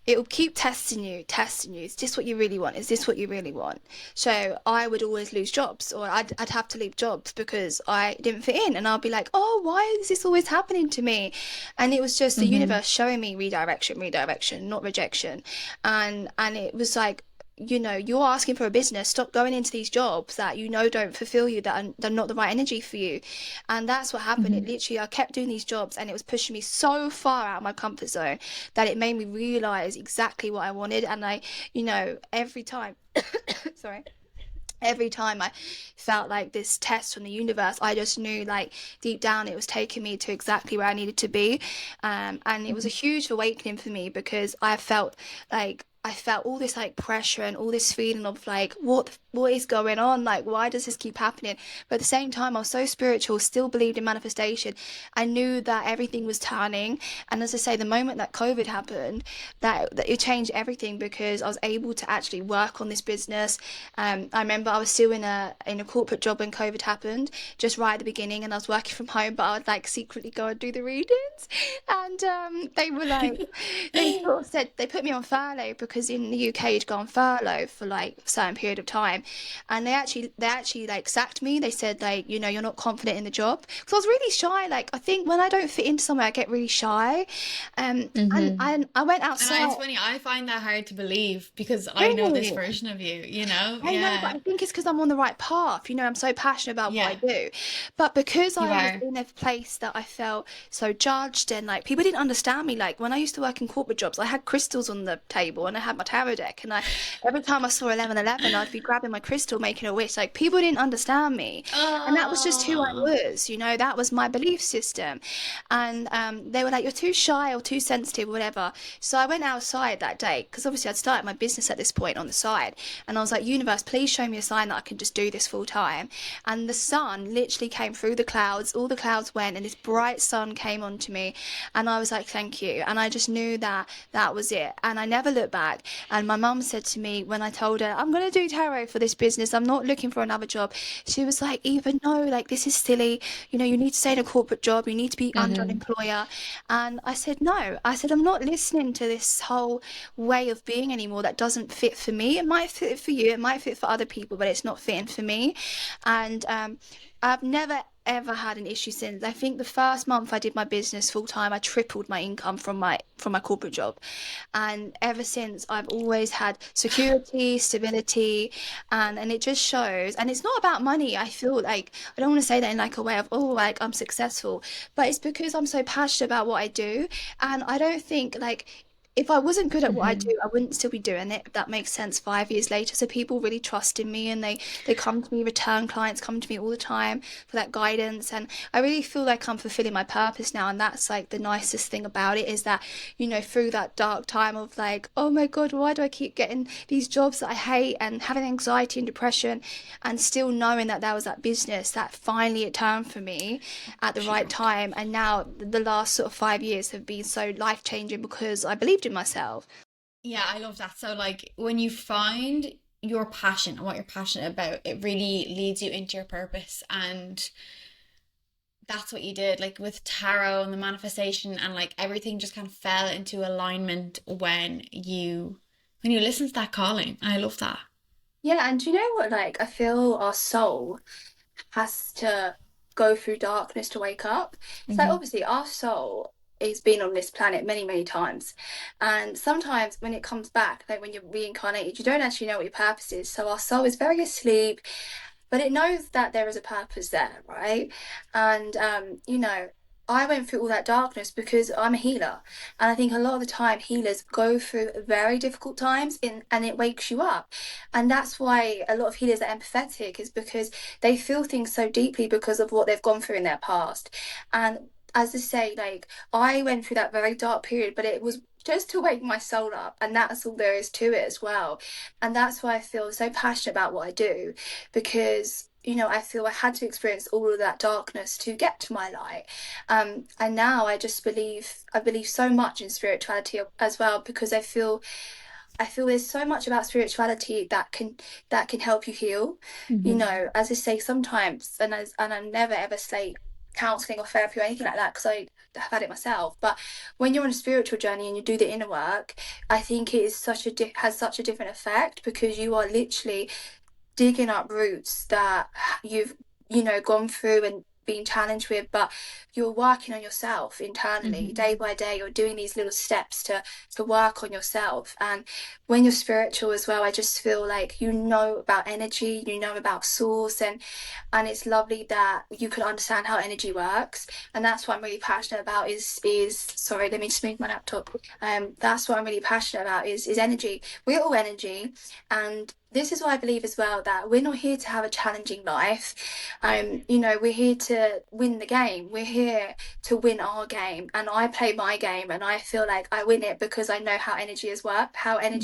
it will keep testing you, testing you. Is this what you really want? Is this what you really want? So I would always lose jobs, or I'd have to leave jobs because I didn't fit in. And I'll be like, oh, why is this always happening to me? And it was just the Hmm. universe showing me redirection, redirection, not rejection. And it was like, you're asking for a business. Stop going into these jobs that don't fulfill you, that are they're not the right energy for you. And that's what happened. It Hmm. literally, I kept doing these jobs, and it was pushing me so far out of my comfort zone that it made me realize exactly what I wanted. And every time, sorry. Every time I felt like this test from the universe, I just knew, like, deep down it was taking me to exactly where I needed to be. And it was a huge awakening for me because I felt all this like pressure and all this feeling of like what is going on? Like, why does this keep happening? But at the same time, I was so spiritual, still believed in manifestation. I knew that everything was turning. And as I say, the moment that COVID happened, that it changed everything because I was able to actually work on this business. I remember I was still in a corporate job when COVID happened, just right at the beginning, and I was working from home, but I would like secretly go and do the readings. And they were like, they sort of said they put me on furlough because in the UK you'd go on furlough for like a certain period of time, and they actually like sacked me. They said, like, you're not confident in the job because I was really shy. Like, I think when I don't fit into somewhere, I get really shy. And Hmm. I went And outside. it's funny, I find that hard to believe because I know this Really? version of you. I know, but Yeah. I think it's because I'm on the right path. I'm so passionate about what I Yeah, do. But because you I was are. in a place that I felt so judged, and like people didn't understand me. Like when I used to work in corporate jobs, I had crystals on the table and I had my tarot deck. And every time I saw 1111, I'd be grabbing with my crystal making a wish. Like people didn't understand me. And that was just who I Oh. was, that was my belief system. And they were like, you're too shy or too sensitive or whatever. So I went outside that day because obviously I'd started my business at this point on the side. And I was like, universe, please show me a sign that I can just do this full time. And the sun literally came through the clouds, all the clouds went, and this bright sun came onto me. And I was like, thank you. And I just knew that that was it. And I never looked back. And my mum said to me when I told her, I'm going to do tarot for this business, I'm not looking for another job. She was like, even no, like this is silly. You need to stay in a corporate job. You need to be under an Hmm. employer. And I said, no. I said, I'm not listening to this whole way of being anymore that doesn't fit for me. It might fit for you, it might fit for other people, but it's not fitting for me. And I've never ever had an issue since. I think the first month I did my business full time, I tripled my income from my corporate job. And ever since I've always had security, stability, and it just shows. And it's not about money. I feel like I don't want to say that in like a way of, oh, like I'm successful, but it's because I'm so passionate about what I do. And I don't think like if I wasn't good at what I Hmm. do, I wouldn't still be doing it, if that makes sense, 5 years later. So people really trust in me and they come to me, return clients come to me all the time for that guidance. And I really feel like I'm fulfilling my purpose now. And that's like the nicest thing about it is that, through that dark time of like, oh my God, why do I keep getting these jobs that I hate and having anxiety and depression and still knowing that that was that business that finally it turned for me at the right time. And now the last sort of 5 years have been so life changing because I believed in myself. Yeah, I love that. So, like, when you find your passion and what you're passionate about, it really leads you into your purpose. And that's what you did, like with tarot and the manifestation, and like everything just kind of fell into alignment when you listen to that calling. I love that. Yeah, and do you know what? Like, I feel our soul has to go through darkness to wake up. So Hmm. obviously our soul has been on this planet many, many times. And sometimes when it comes back, like when you're reincarnated, you don't actually know what your purpose is. So our soul is very asleep, but it knows that there is a purpose there, right? And I went through all that darkness because I'm a healer, and I think a lot of the time healers go through very difficult times and it wakes you up. And that's why a lot of healers are empathetic, is because they feel things so deeply because of what they've gone through in their past. And as I say, like I went through that very dark period, but it was just to wake my soul up, and that's all there is to it as well. And that's why I feel so passionate about what I do, because I feel I had to experience all of that darkness to get to my light. And now I believe so much in spirituality as well, because I feel there's so much about spirituality that can help you heal. Hmm. As I say, sometimes, and I'm never ever say counseling or therapy or anything like that because I have had it myself. But when you're on a spiritual journey and you do the inner work, I think it is has such a different effect, because you are literally digging up roots that you've gone through and been challenged with, but you're working on yourself internally Hmm. day by day. You're doing these little steps to work on yourself. And when you're spiritual as well, I just feel like about energy, about source, and it's lovely that you can understand how energy works. And that's what I'm really passionate about is sorry, let me just move my laptop. That's what I'm really passionate about is energy. We're all energy. And this is what I believe as well, that we're not here to have a challenging life. We're here to win the game. We're here to win our game. And I play my game, and I feel like I win it because I know how energy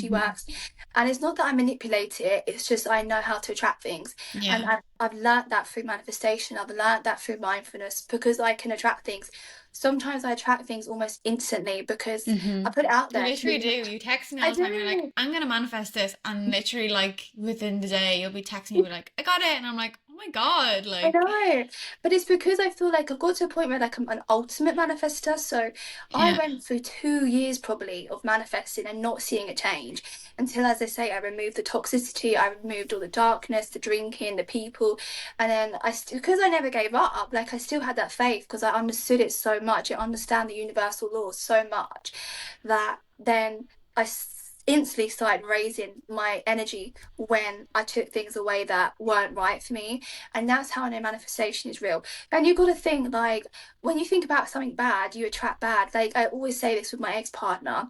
Hmm. works. And it's not that I manipulate it, it's just I know how to attract things. And Yeah. I've learned that through manifestation. I've learned that through mindfulness, because I can attract things. Sometimes I attract things almost instantly because Hmm. I put it out You there. literally do. You text me I all the time. You're like, do. I'm gonna manifest this, and literally, like within the day, you'll be texting me, be like, I got it, and I'm like, oh my God, I like, know, but it's because I feel like I've got to a point where like I'm an ultimate manifester. So I yeah. went through 2 years probably of manifesting and not seeing a change until, as I say, I removed the toxicity, I removed all the darkness, the drinking, the people, and then because I never gave up, like I still had that faith because I understood it so much. I understand the universal laws so much that then instantly started raising my energy when I took things away that weren't right for me. And that's how I know manifestation is real. And you've got to think like when you think about something bad, you attract bad. Like I always say this with my ex-partner.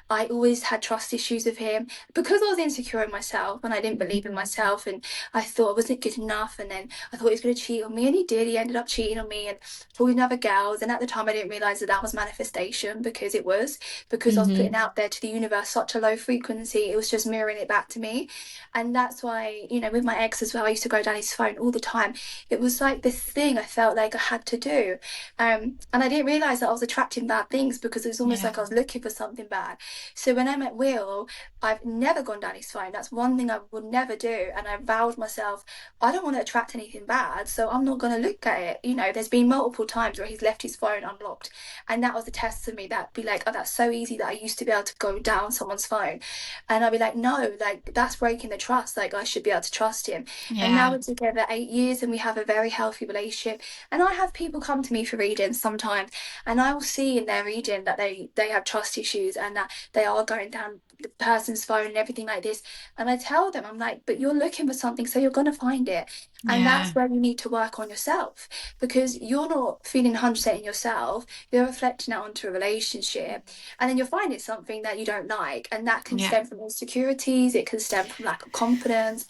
I always had trust issues with him because I was insecure in myself and I didn't believe in myself and I thought I wasn't good enough and then I thought he was going to cheat on me and he did. He ended up cheating on me and talking to other girls and at the time I didn't realize that that was manifestation because I was putting Mm-hmm. out there to the universe such a low frequency. It was just mirroring it back to me. And that's why, with my ex as well, I used to go down his phone all the time. It was like this thing I felt like I had to do. And I didn't realize that I was attracting bad things because it was almost Yeah. like I was looking for something bad. So when I met Will, I've never gone down his phone. That's one thing I would never do. And I vowed myself, I don't want to attract anything bad, so I'm not going to look at it. There's been multiple times where he's left his phone unlocked. And that was a test to me that be like, oh, that's so easy that I used to be able to go down someone's phone. And I'd be like, no, like that's breaking the trust. Like I should be able to trust him. And now Yeah. we're together 8 years and we have a very healthy relationship. And I have people come to me for readings sometimes, and I will see in their reading that they have trust issues and that they are going down the person's phone and everything like this. And I tell them, I'm like, but you're looking for something, so you're gonna find it. And Yeah. that's where you need to work on yourself because you're not feeling 100% in yourself. You're reflecting that onto a relationship, and then you're finding something that you don't like, and that can Yeah. stem from insecurities. It can stem from lack of confidence,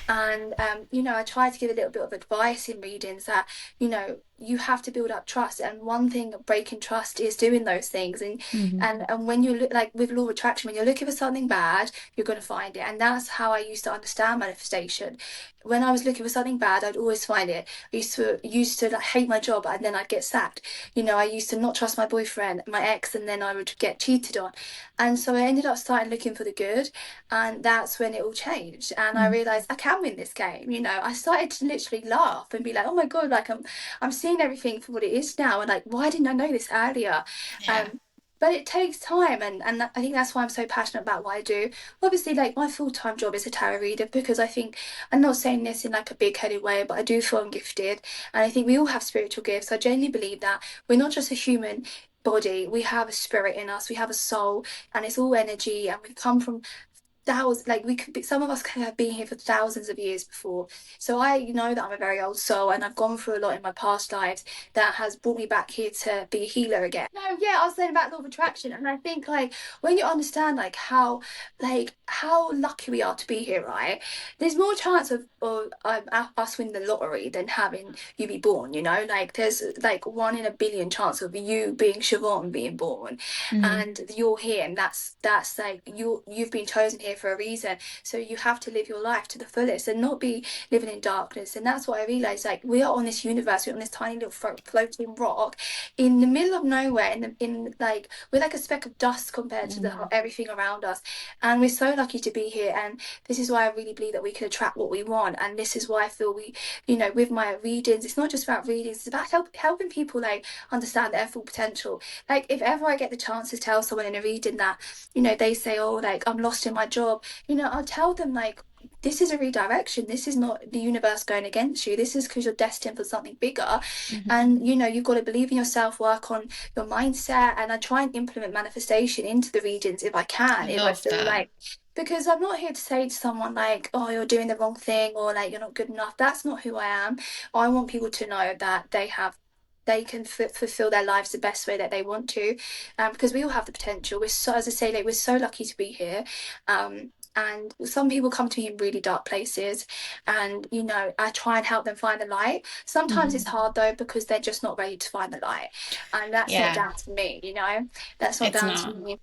and I try to give a little bit of advice in readings that you have to build up trust, and one thing of breaking trust is doing those things. And Mm-hmm. and when you look like with law of attraction, when you're looking for something bad, you're going to find it. And that's how I used to understand manifestation. When I was looking for something bad, I'd always find it. I used to like hate my job and then I'd get sacked. I used to not trust my boyfriend, my ex, and then I would get cheated on. And so I ended up starting looking for the good, and that's when it all changed. And I realized I can win this game. I started to literally laugh and be like, oh my God, like I'm seeing everything for what it is now, and like, why didn't I know this earlier? Yeah. Um, but it takes time, and I think that's why I'm so passionate about what I do. Obviously, like my full-time job is a tarot reader because I think I'm not saying this in like a big-headed way, but I do feel I'm gifted, and I think we all have spiritual gifts. I genuinely believe that we're not just a human body, we have a spirit in us, we have a soul, and it's all energy, and we come from thousands, like we could be, some of us could have been here for thousands of years before. So I know that I'm a very old soul and I've gone through a lot in my past lives that has brought me back here to be a healer again. No, yeah, I was saying about law of attraction, and I think like when you understand like how lucky we are to be here, right? There's more chance of us winning the lottery than having you be born. Like there's like 1 in a billion chance of you being Siobhan being born, Mm-hmm. and you're here, and that's like you've been chosen here for a reason. So you have to live your life to the fullest and not be living in darkness. And that's what I realized. Like we are on this universe, we're on this tiny little floating rock in the middle of nowhere. In like we're like a speck of dust compared to the Mm-hmm. everything around us. And we're so lucky to be here. And this is why I really believe that we can attract what we want. And this is why I feel with my readings, it's not just about readings. It's about helping people like understand their full potential. Like if ever I get the chance to tell someone in a reading that they say, oh, like I'm lost in my job, I'll tell them like this is a redirection. This is not the universe going against you. This is because you're destined for something bigger. Mm-hmm. And you've got to believe in yourself, work on your mindset. And I try and implement manifestation into the readings if I I can, if I love feel that. like, because I'm not here to say to someone like, oh, you're doing the wrong thing or like you're not good enough. That's not who I am. I want people to know that they can fulfill their lives the best way that they want to, because we all have the potential. We're so, as I say, like we're so lucky to be here. And some people come to me in really dark places, and I try and help them find the light. Sometimes it's Mm-hmm. hard though because they're just not ready to find the light, and that's not Yeah. down to me. That's not It's down to not. me.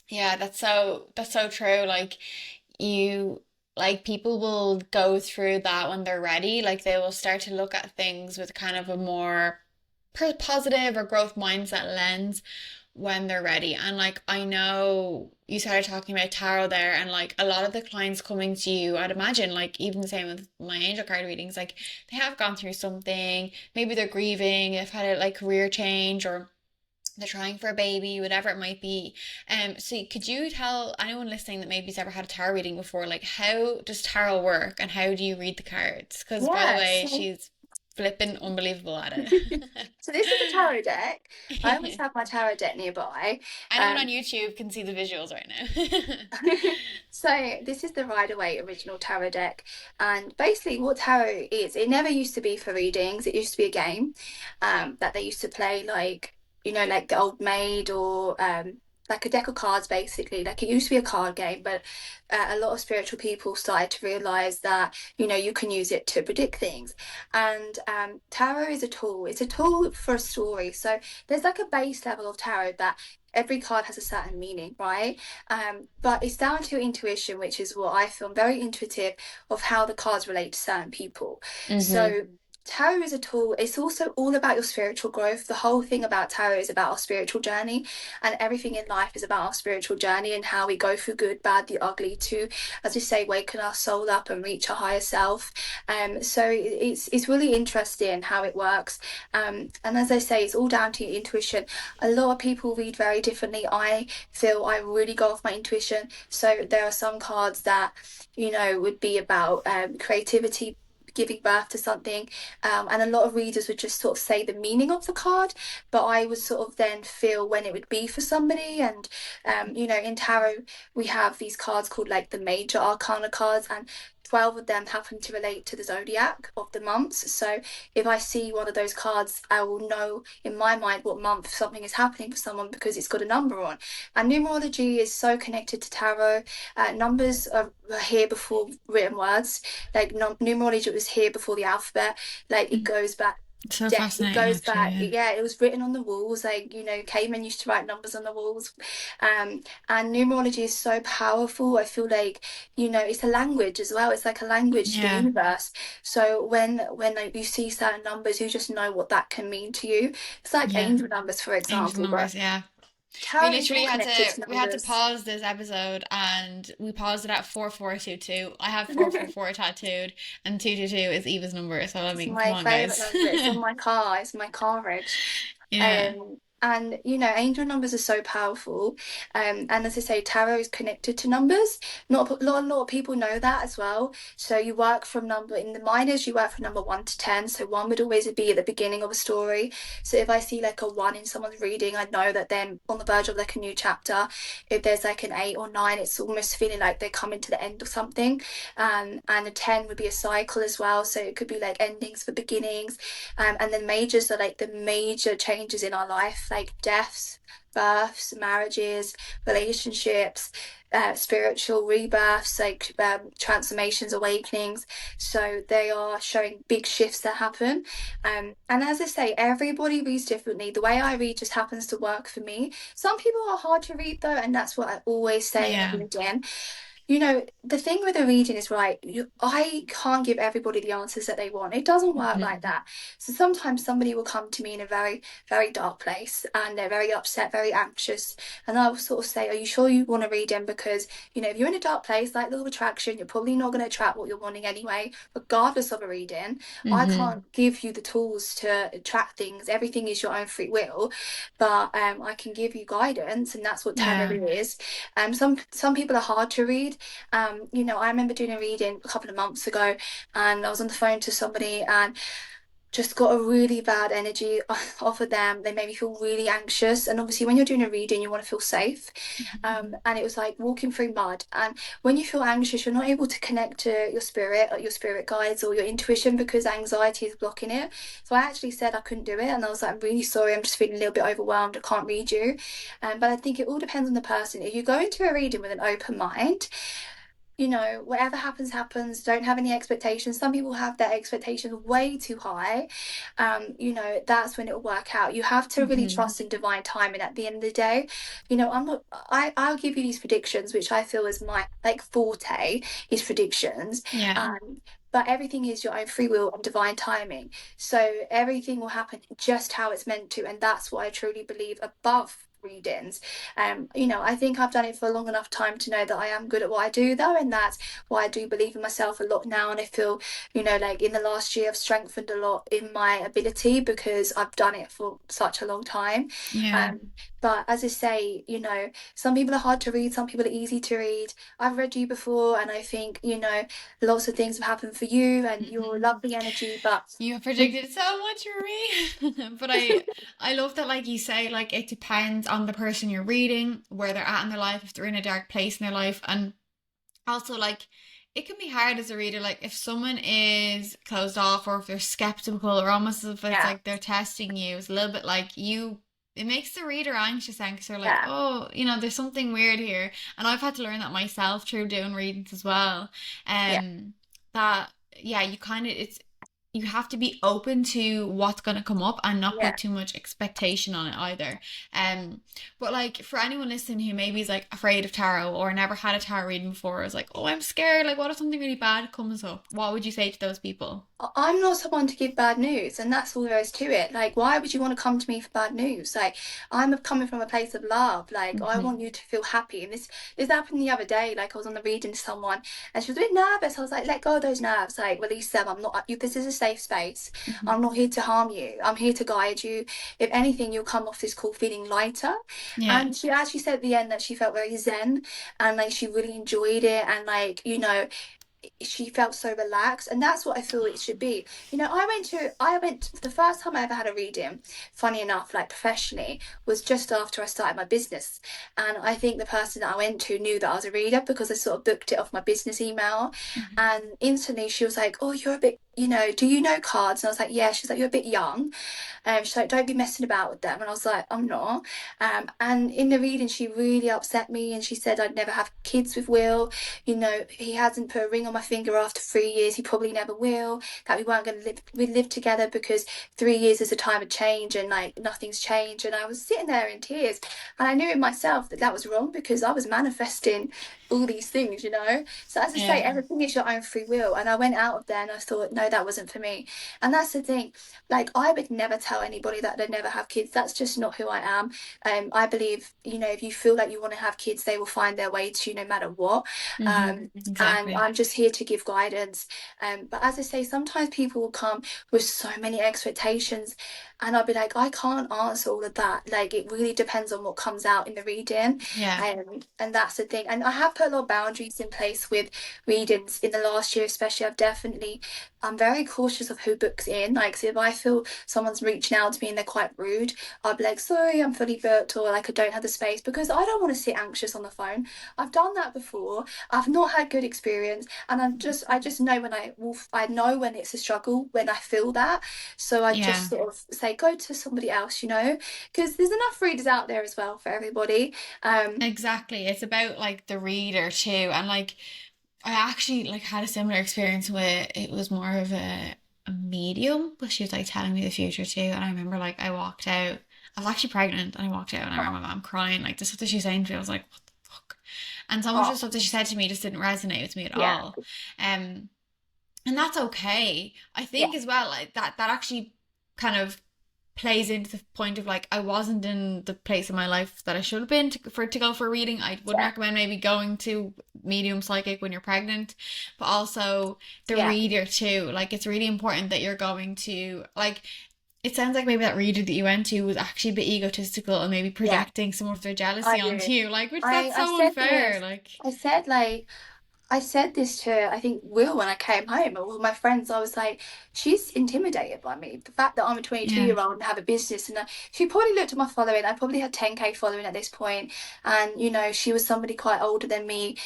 Yeah, that's so true. Like you like people will go through that when they're ready. Like they will start to look at things with kind of a more positive or growth mindset lens when they're ready. And like I know you started talking about tarot there, and like a lot of the clients coming to you, I'd imagine, like even the same with my angel card readings, like they have gone through something, maybe they're grieving, they've had a like career change, or they're trying for a baby, whatever it might be. So could you tell anyone listening that maybe's ever had a tarot reading before, like how does tarot work and how do you read the cards? Because by the Yeah, way, so flipping unbelievable at it. So this is a tarot deck. I always have my tarot deck nearby. Anyone on Um, YouTube can see the visuals right now. so this is the Rider-Waite original tarot deck, and basically what tarot is, it never used to be for readings. It used to be a game that they used to play, like like the Old Maid, or like a deck of cards, basically. Like, it used to be a card game, but a lot of spiritual people started to realize that you can use it to predict things. And tarot is a tool. It's a tool for a story. So there's like a base level of tarot that every card has a certain meaning, right? But it's down to your intuition, which is what I feel. I'm very intuitive of how the cards relate to certain people. Hmm. So tarot is a tool. It's also all about your spiritual growth. The whole thing about tarot is about our spiritual journey, and everything in life is about our spiritual journey and how we go through good, bad, the ugly to, as we say, waken our soul up and reach our higher self. So it's really interesting how it works. And as I say, it's all down to your intuition. A lot of people read very differently. I feel I really go off my intuition. So there are some cards that, would be about creativity, giving birth to something. And a lot of readers would just sort of say the meaning of the card, but I would sort of then feel when it would be for somebody. And, in tarot, we have these cards called like the major arcana cards, and 12 of them happen to relate to the zodiac of the months. So if I see one of those cards, I will know in my mind what month something is happening for someone because it's got a number on. And numerology is so connected to tarot. Numbers are here before written words. Like, numerology was here before the alphabet. Like, it goes back. So Yeah, it fascinating, goes actually. back. Yeah. Yeah, it was written on the walls. Like, cavemen used to write numbers on the walls. And numerology is so powerful. I feel like, it's a language as well. It's like a language to the Yeah. universe. So when like, you see certain numbers, you just know what that can mean to you. It's like Yeah. angel numbers, for Angel example, but numbers. Yeah. We tarot is literally all had connected to to we had to numbers. pause this episode and we paused it at 4422. I have 444 tattooed and 222 is Eva's number. So I It's mean, come my on, favorite guys. number. It's on my car. It's my car reg. Yeah. And angel numbers are so powerful. And as I say, tarot is connected to numbers. Not a lot of people know that as well. So you work from number in the minors, you work from number 1 to 10. So one would always be at the beginning of a story. So if I see like a one in someone's reading, I know that they're on the verge of like a new chapter. If there's like an 8 or 9, it's almost feeling like they're coming to the end of something. And a 10 would be a cycle as well. So it could be like endings for beginnings. And then majors are like the major changes in our life, like deaths, births, marriages, relationships, spiritual rebirths, like transformations, awakenings. So they are showing big shifts that happen. And as I say, everybody reads differently. The way I read just happens to work for me. Some people are hard to read though, and that's what I always say in a Yeah. reading. The thing with a reading is, right, I can't give everybody the answers that they want. It doesn't work Hmm. like that. So sometimes somebody will come to me in a very, very dark place and they're very upset, very anxious. And I'll sort of say, are you sure you want to read them? Because, if you're in a dark place, like law of attraction, you're probably not going to attract what you're wanting anyway, regardless of a reading. I Hmm. can't give you the tools to attract things. Everything is your own free will. But I can give you guidance, and that's what Yeah. tarot is. Some people are hard to read. I remember doing a reading a couple of months ago, and I was on the phone to somebody and just got a really bad energy off of them. They made me feel really anxious. And obviously, when you're doing a reading, you want to feel safe. And it was like walking through mud. And when you feel anxious, you're not able to connect to your spirit, or your spirit guides, or your intuition, because anxiety is blocking it. So I actually said I couldn't do it. And I was like, I'm really sorry. I'm just feeling a little bit overwhelmed. I can't read you. But I think it all depends on the person. If you go into a reading with an open mind, whatever happens, happens. Don't have any expectations. Some people have their expectations way too high. That's when it'll work out. You have to really Hmm. trust in divine timing at the end of the day. I'm not, I'll give you these predictions, which I feel is my like forte, is predictions. Yeah. But everything is your own free will and divine timing. So everything will happen just how it's meant to. And that's what I truly believe above readings. I think I've done it for a long enough time to know that I am good at what I do, though, and that's why I do believe in myself a lot now. And I feel, like in the last year, I've strengthened a lot in my ability because I've done it for such a long time. Yeah. Um, but as I say, some people are hard to read, some people are easy to read. I've read you before, and I think, lots of things have happened for you and your Hmm. lovely energy, but You have we, predicted so much for me. But I love that, like you say, like it depends on the person you're reading, where they're at in their life, if they're in a dark place in their life. And also, like, it can be hard as a reader, like if someone is closed off or if they're skeptical or almost as if it's yeah, like they're testing you. It's a little bit like you, it makes the reader anxious then because they're like, yeah, oh, there's something weird here. And I've had to learn that myself through doing readings as well. yeah, Um, that yeah, you kind of it's you have to be open to what's going to come up and not yeah. put too much expectation on it either. Um, but like for anyone listening who maybe is like afraid of tarot or never had a tarot reading before, is like, oh, I'm scared. Like, what if something really bad comes up? What would you say to those people? I'm not someone to give bad news, and that's all there is to it. Like, why would you want to come to me for bad news? Like, I'm coming from a place of love. Like, I Hmm. want you to feel happy. And this happened the other day. Like, I was on the reading to someone, and she was a bit nervous. I was like, let go of those nerves. Like, release them. I'm not. You. This is a safe space. Hmm. I'm not here to harm you. I'm here to guide you. If anything, you'll come off this call feeling lighter. Yeah. And she actually said at the end that she felt very zen, and like she really enjoyed it, and like she felt so relaxed, and that's what I feel it should be. I went the first time I ever had a reading, funny enough, like professionally, was just after I started my business. And I think the person that I went to knew that I was a reader because I sort of booked it off my business email. Hmm. And instantly she was like, oh, you're a bit, do you know cards? And I was like, yeah. She's like, you're a bit young. She's like, don't be messing about with them. And I was like, I'm not. And in the reading, she really upset me, and she said I'd never have kids with Will. He hasn't put a ring on my finger after 3 years. He probably never will. That we weren't going to live together because 3 years is a time of change, and like nothing's changed. And I was sitting there in tears, and I knew in myself that that was wrong because I was manifesting all these things. So as I say, Yeah. everything is your own free will. And I went out of there and I thought, no, that wasn't for me. And that's the thing. Like, I would never tell anybody that they'd never have kids. That's just not who I am. I believe, if you feel like you want to have kids, they will find their way to you no matter what. Hmm. And Exactly. I'm just here to give guidance. But as I say, sometimes people will come with so many expectations, and I'll be like, I can't answer all of that. Like, it really depends on what comes out in the reading. Yeah. And that's the thing. And I have put a lot of boundaries in place with readings in the last year, especially. I'm very cautious of who books in. Like, so if I feel someone's reaching out to me and they're quite rude, I'll be like, sorry, I'm fully booked, or like I don't have the space, because I don't want to sit anxious on the phone. I've done that before. I've not had good experience, and I just know I know when it's a struggle when I feel that. So I just Yeah. sort of say, go to somebody else, because there's enough readers out there as well for everybody. Um, Exactly. It's about like the reader too. And like I actually like had a similar experience where it was more of a medium, but she was like telling me the future too. And I remember like I walked out. I was actually pregnant and I walked out and I remember my mom crying. Like the stuff that she was saying to me, I was like, what the fuck? And so much of oh, the stuff that she said to me just didn't resonate with me at yeah, all. Um, and that's okay. I yeah, think as well, like that actually kind of plays into the point of like I wasn't in the place in my life that I should have been to go for a reading. I wouldn't yeah, recommend maybe going to medium psychic when you're pregnant, but also the yeah, reader too. Like it's really important that you're going to like. It sounds like maybe that reader that you went to was actually a bit egotistical and maybe yeah. projecting some of their I jealousy onto do. you. Like, which I that's I so said unfair. this. Like, I said like I said this to, I think, Will when I came home, and all my friends. I was like, she's intimidated by me. The fact that I'm a 22 yeah, year old and have a business, and she probably looked at my following. I probably had 10K following at this point, and she was somebody quite older than me.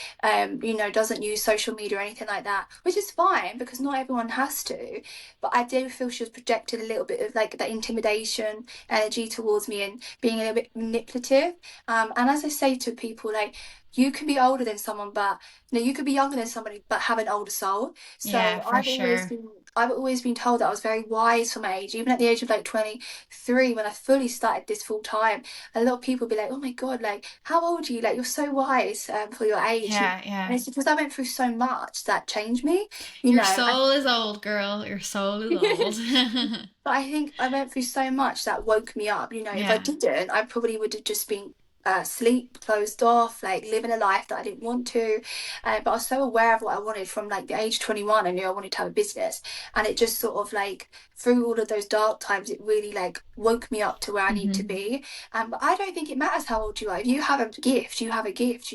Doesn't use social media or anything like that, which is fine because not everyone has to. But I do feel she was projected a little bit of like that intimidation energy towards me and being a little bit manipulative. And as I say to people, like, you can be older than someone, but you could be younger than somebody, but have an older soul. Yeah, So for sure. I've always been told that I was very wise for my age, even at the age of like 23, when I fully started this full time. A lot of people be like, "Oh my God, like how old are you? Like you're so wise for your age." And Yeah, yeah. it's because I went through so much that changed me, you Your know. soul is old, girl. Your soul is old. But I think I went through so much that woke me up. If I Yeah. didn't, I probably would have just been sleep, closed off, like living a life that I didn't want to. But I was so aware of what I wanted from like the age 21. I knew I wanted to have a business, and it just sort of like through all of those dark times, it really like woke me up to where I need to Hmm. be. But I don't think it matters how old you are. If you have a gift, you have a gift.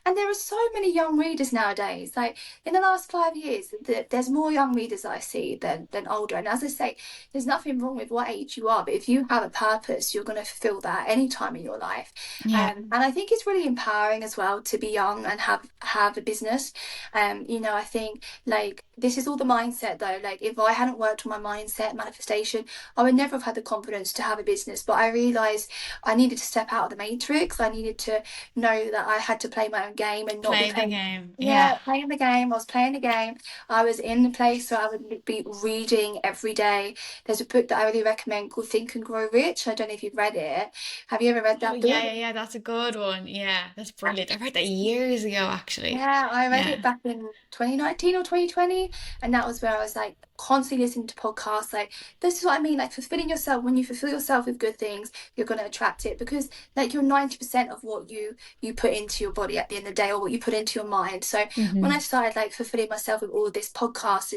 And there are so many young readers nowadays. Like in the last 5 years, there's more young readers that I see than older. And as I say, there's nothing wrong with what age you are, but if you have a purpose, you're going to fulfill that any time in your life. Yeah. And I think it's really empowering as well to be young and have a business. I think like this is all the mindset though. Like if I hadn't worked on my mindset, manifestation, I would never have had the confidence to have a business. But I realized I needed to step out of the matrix. I needed to know that I had to play my own game and not be Play the playing. game. Yeah. Yeah, playing the game. I was playing the game. I was in the place where I would be reading every day. There's a book that I really recommend called Think and Grow Rich. I don't know if you've read it. Have you ever read Oh that yeah, book? yeah, yeah. That's a good one. Yeah, that's brilliant. I read that years ago, actually. Yeah, I read it Yeah. back in 2019 or 2020, and that was where I was like constantly listening to podcasts. Like, this is what I mean, like fulfilling yourself. When you fulfill yourself with good things, you're going to attract it because like you're 90% of what you put into your body at the end of the day, or what you put into your mind. So when I Hmm. started like fulfilling myself with all this podcasts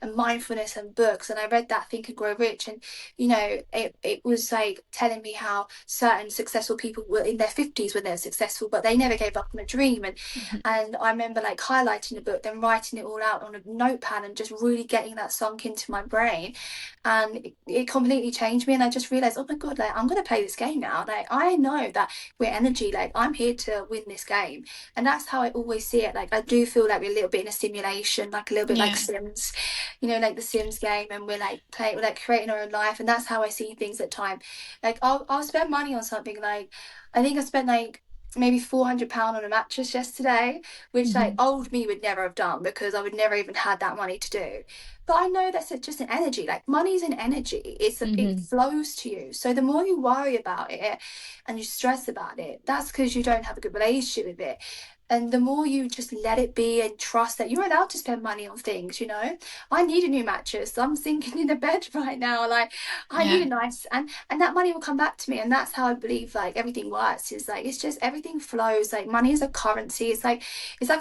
and mindfulness and books, and I read that Think and Grow Rich, and it was like telling me how certain successful people were in their 50s when they're successful, but they never gave up on a dream. And I remember like highlighting the book, then writing it all out on a notepad and just really getting that sunk into my brain. And it completely changed me. And I just realized, oh my God, like I'm going to play this game now. Like I know that we're energy, like I'm here to win this game. And that's how I always see it. Like I do feel like we're a little bit in a simulation, like a little bit like Yeah. Sims, like the Sims game. And we're like playing, we're like creating our own life. And that's how I see things at time. Like I'll spend money on something like, I think I spent like maybe £400 on a mattress yesterday, which like Hmm. old me would never have done because I would never even had that money to do. But I know that's just an energy. Like money's an energy. It Hmm. flows to you. So the more you worry about it and you stress about it, that's because you don't have a good relationship with it. And the more you just let it be and trust that you're allowed to spend money on things. I need a new mattress. I'm sinking in the bed right now. Like I need Yeah. a nice and that money will come back to me. And that's how I believe like everything works. Is like it's just everything flows. Like money is a currency. It's like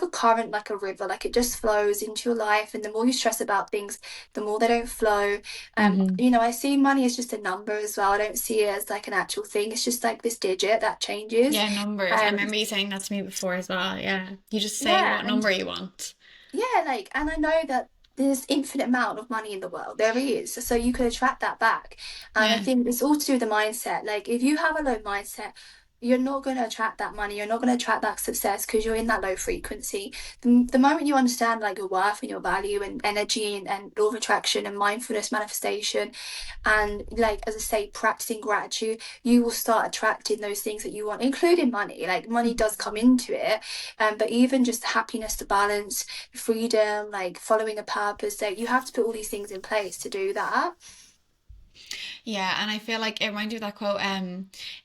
a current, like a river. Like it just flows into your life. And the more you stress about things, the more they don't flow. Hmm. I see money as just a number as well. I don't see it as like an actual thing. It's just like this digit that changes. Yeah, numbers. I Um, remember you saying that to me before as well. Yeah. You just say yeah, what and number you want. yeah, like, and I know that there's infinite amount of money in the world. There is. So you could attract that back. And I Yeah. think it's all to do with the mindset. Like if you have a low mindset, you're not going to attract that money. You're not going to attract that success because you're in that low frequency. The moment you understand like your worth and your value and energy and law of attraction and mindfulness manifestation and like as I say, practicing gratitude, you will start attracting those things that you want, including money. Like money does come into it. But even just happiness, the balance, freedom, like following a purpose. Like you have to put all these things in place to do that. Yeah, and I feel like it reminds me of that quote,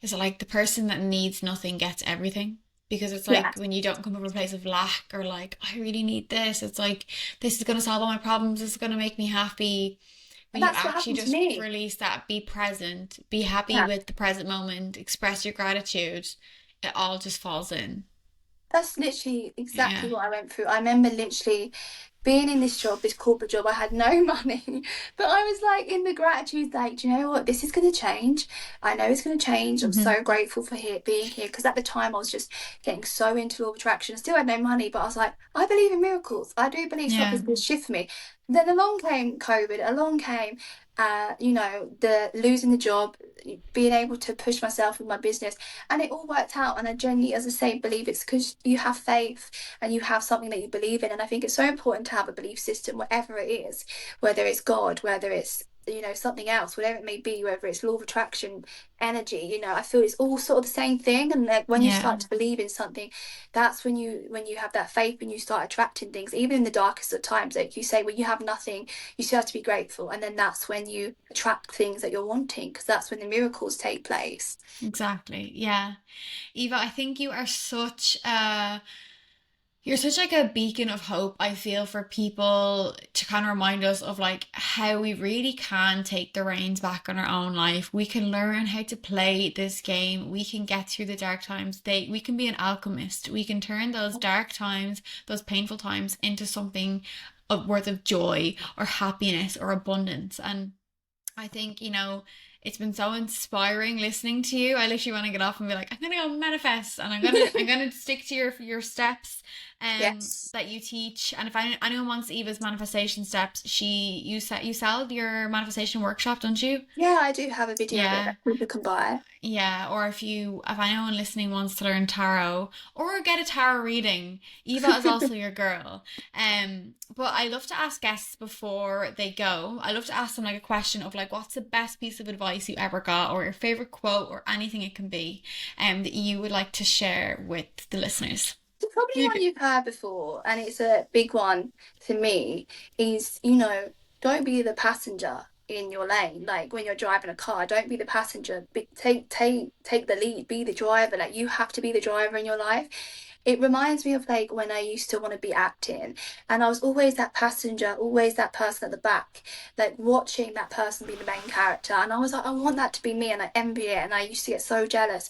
is it like the person that needs nothing gets everything? Because it's Yeah. like when you don't come from a place of lack or like, I really need this, it's like this is gonna solve all my problems, this is gonna make me happy. And When you that's what actually happened to just me. release that, be present, be happy Yeah. with the present moment, express your gratitude, it all just falls in. That's literally Yeah. exactly what I went through. I remember literally being in this job, this corporate job, I had no money, but I was like in the gratitude, like, do you know what? This is going to change. I know it's going to change. I'm Hmm. so grateful for being here because at the time I was just getting so into law of attraction. I still had no money, but I was like, I believe in miracles. I do believe Yeah. something's going to shift for me. Then along came COVID, along came, the losing the job, being able to push myself with my business, and it all worked out. And I genuinely, as I say, believe it's because you have faith and you have something that you believe in. And I think it's so important to have a belief system, whatever it is, whether it's God, whether it's something else, whatever it may be, whether it's law of attraction, energy, I feel it's all sort of the same thing. And like when you Yeah, start to believe in something, that's when you have that faith and you start attracting things, even in the darkest of times. Like you say, when you have nothing, you still have to be grateful, and then that's when you attract things that you're wanting, because that's when the miracles take place. exactly. Yeah. Eva, I think you're such like a beacon of hope, I feel, for people to kind of remind us of like how we really can take the reins back on our own life. We can learn how to play this game. We can get through the dark times. We can be an alchemist. We can turn those dark times, those painful times into something of worth of joy or happiness or abundance. And I think, it's been so inspiring listening to you. I literally want to get off and be like, I'm gonna go manifest, and I'm gonna stick to your steps Yes. that you teach. And if anyone wants Eva's manifestation steps, you sell your manifestation workshop, don't you? Yeah, I do have a video of it Yeah. that people can buy. Yeah, or if anyone listening wants to learn tarot or get a tarot reading, Eva is also your girl. But I love to ask guests before they go. I love to ask them like a question of like, what's the best piece of advice you ever got, or your favorite quote, or anything it can be, that you would like to share with the listeners. It's probably You one could- you've heard before, and it's a big one to me, is, don't be the passenger in your lane. Like when you're driving a car, don't be the passenger. Take the lead, be the driver. Like you have to be the driver in your life. It reminds me of like when I used to want to be acting, and I was always that passenger, always that person at the back, like watching that person be the main character. And I was like, I want that to be me, and I envy it, and I used to get so jealous.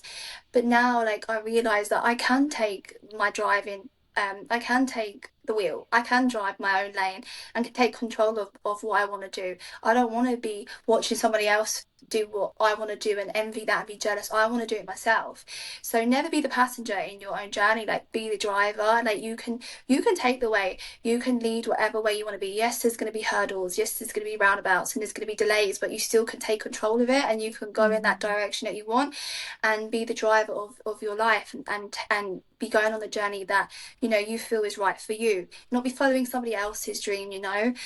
But now, like, I realize that I can take my driving, I can take the wheel, I can drive my own lane and can take control of what I want to do. I don't want to be watching somebody else do what I want to do and envy that and be jealous. I want to do it myself. So never be the passenger in your own journey, like be the driver. Like you can take the way, you can lead whatever way you want to be. Yes, there's going to be hurdles, yes, there's going to be roundabouts, and there's going to be delays, but you still can take control of it, and you can go in that Mhm. direction that you want and be the driver of your life, and be going on the journey that you feel is right for you, not be following somebody else's dream. And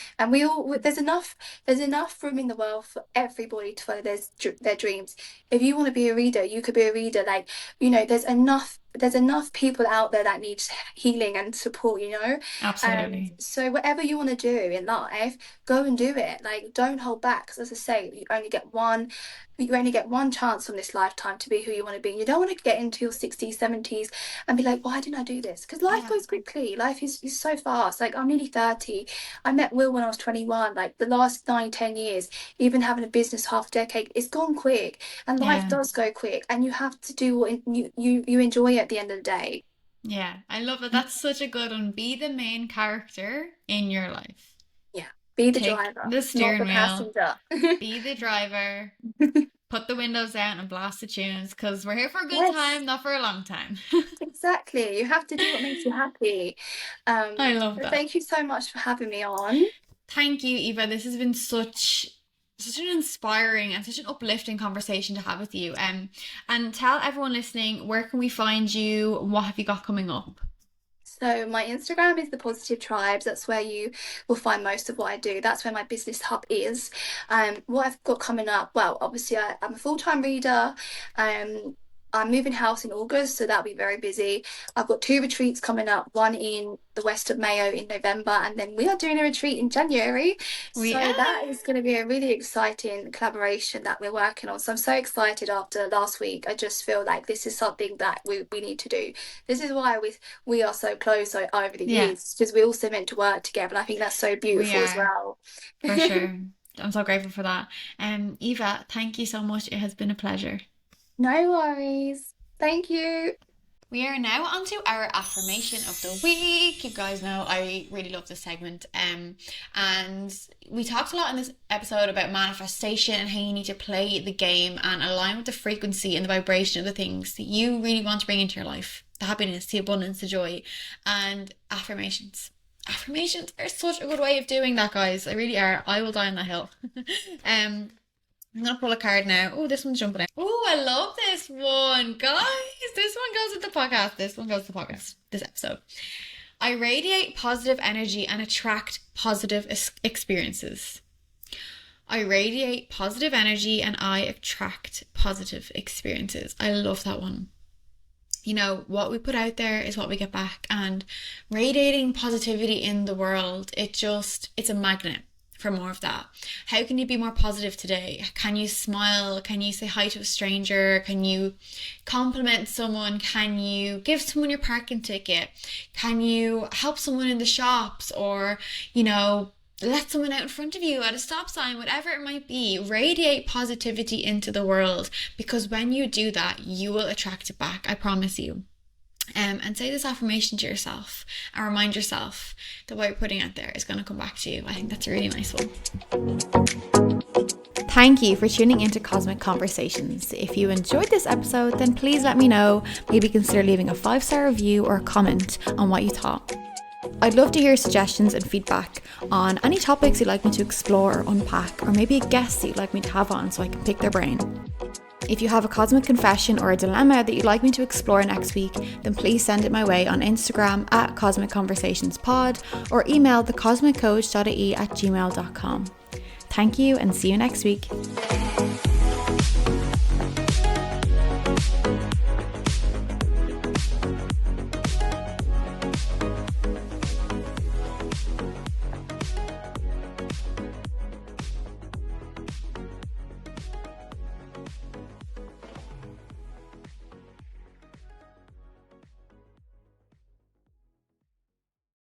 there's enough room in the world for everybody to follow their dreams. If you want to be a reader, you could be a reader. Like, there's enough people out there that need healing and support. And Absolutely. so whatever you want to do in life, go and do it. Like, don't hold back, 'cause as I say, you only get one chance on this lifetime to be who you want to be. You don't want to get into your 60s, 70s and be like, why didn't I do this? Because life Yeah. goes quickly. Life is so fast. Like, I'm nearly 30. I met Will when I was 21. Like, the last 9, 10 years, even having a business half a decade, it's gone quick. And life Yeah. does go quick. And you have to do what you enjoy at the end of the day. Yeah. I love that. That's such a good one. Be the main character in your life. Yeah. Be the Take driver, the not steering the wheel, passenger. be the driver, put the windows down and blast the tunes because we're here for a good Yes, time, not for a long time. exactly. You have to do what makes you happy. I love So that. thank you so much for having me on. Thank you, Eva. This has been such an inspiring and such an uplifting conversation to have with you. And tell everyone listening, where can we find you? What have you got coming up? So my Instagram is ThePositiveTribes. That's where you will find most of what I do. That's where my business hub is. What I've got coming up, well, obviously I'm a full-time reader. Um, I'm moving house in August, so that'll be very busy. I've got 2 retreats coming up, one in the west of Mayo in November, and then we are doing a retreat in January. We So that is going to be a really exciting collaboration that we're working on. So I'm so excited after last week. I just feel like this is something that we need to do. This is why we are so close over the yeah, years, because we also meant to work together. And I think that's so we beautiful as are well. for sure. I'm so grateful for that. Eva, thank you so much. It has been a pleasure. No worries. Thank you. We are now on to our affirmation of the week. You guys know I really love this segment. And we talked a lot in this episode about manifestation and how you need to play the game and align with the frequency and the vibration of the things that you really want to bring into your life. The happiness, the abundance, the joy, and affirmations. Affirmations are such a good way of doing that, guys. They really are. I will die on that hill. um, I'm gonna pull a card now. Oh, this one's jumping out. Oh, I love this one, guys. This one goes with the podcast. This one goes with the podcast. This episode. I radiate positive energy and attract positive experiences. I radiate positive energy and I attract positive experiences. I love that one. You know, what we put out there is what we get back, and radiating positivity in the world, it's a magnet for more of that. How can you be more positive today? Can you smile? Can you say hi to a stranger? Can you compliment someone? Can you give someone your parking ticket? Can you help someone in the shops, or, you know, let someone out in front of you at a stop sign, whatever it might be? Radiate positivity into the world, because when you do that, you will attract it back. I promise you. And say this affirmation to yourself and remind yourself that what you're putting out there is going to come back to you. I think that's a really nice one. Thank you for tuning into Cosmic Conversations. If you enjoyed this episode, then please let me know. Maybe consider leaving a 5-star review or a comment on what you thought. I'd love to hear suggestions and feedback on any topics you'd like me to explore or unpack, or maybe a guest that you'd like me to have on so I can pick their brain. If you have a cosmic confession or a dilemma that you'd like me to explore next week, then please send it my way on Instagram at Cosmic Conversations Pod, or email thecosmiccoach.ie@gmail.com. Thank you, and see you next week.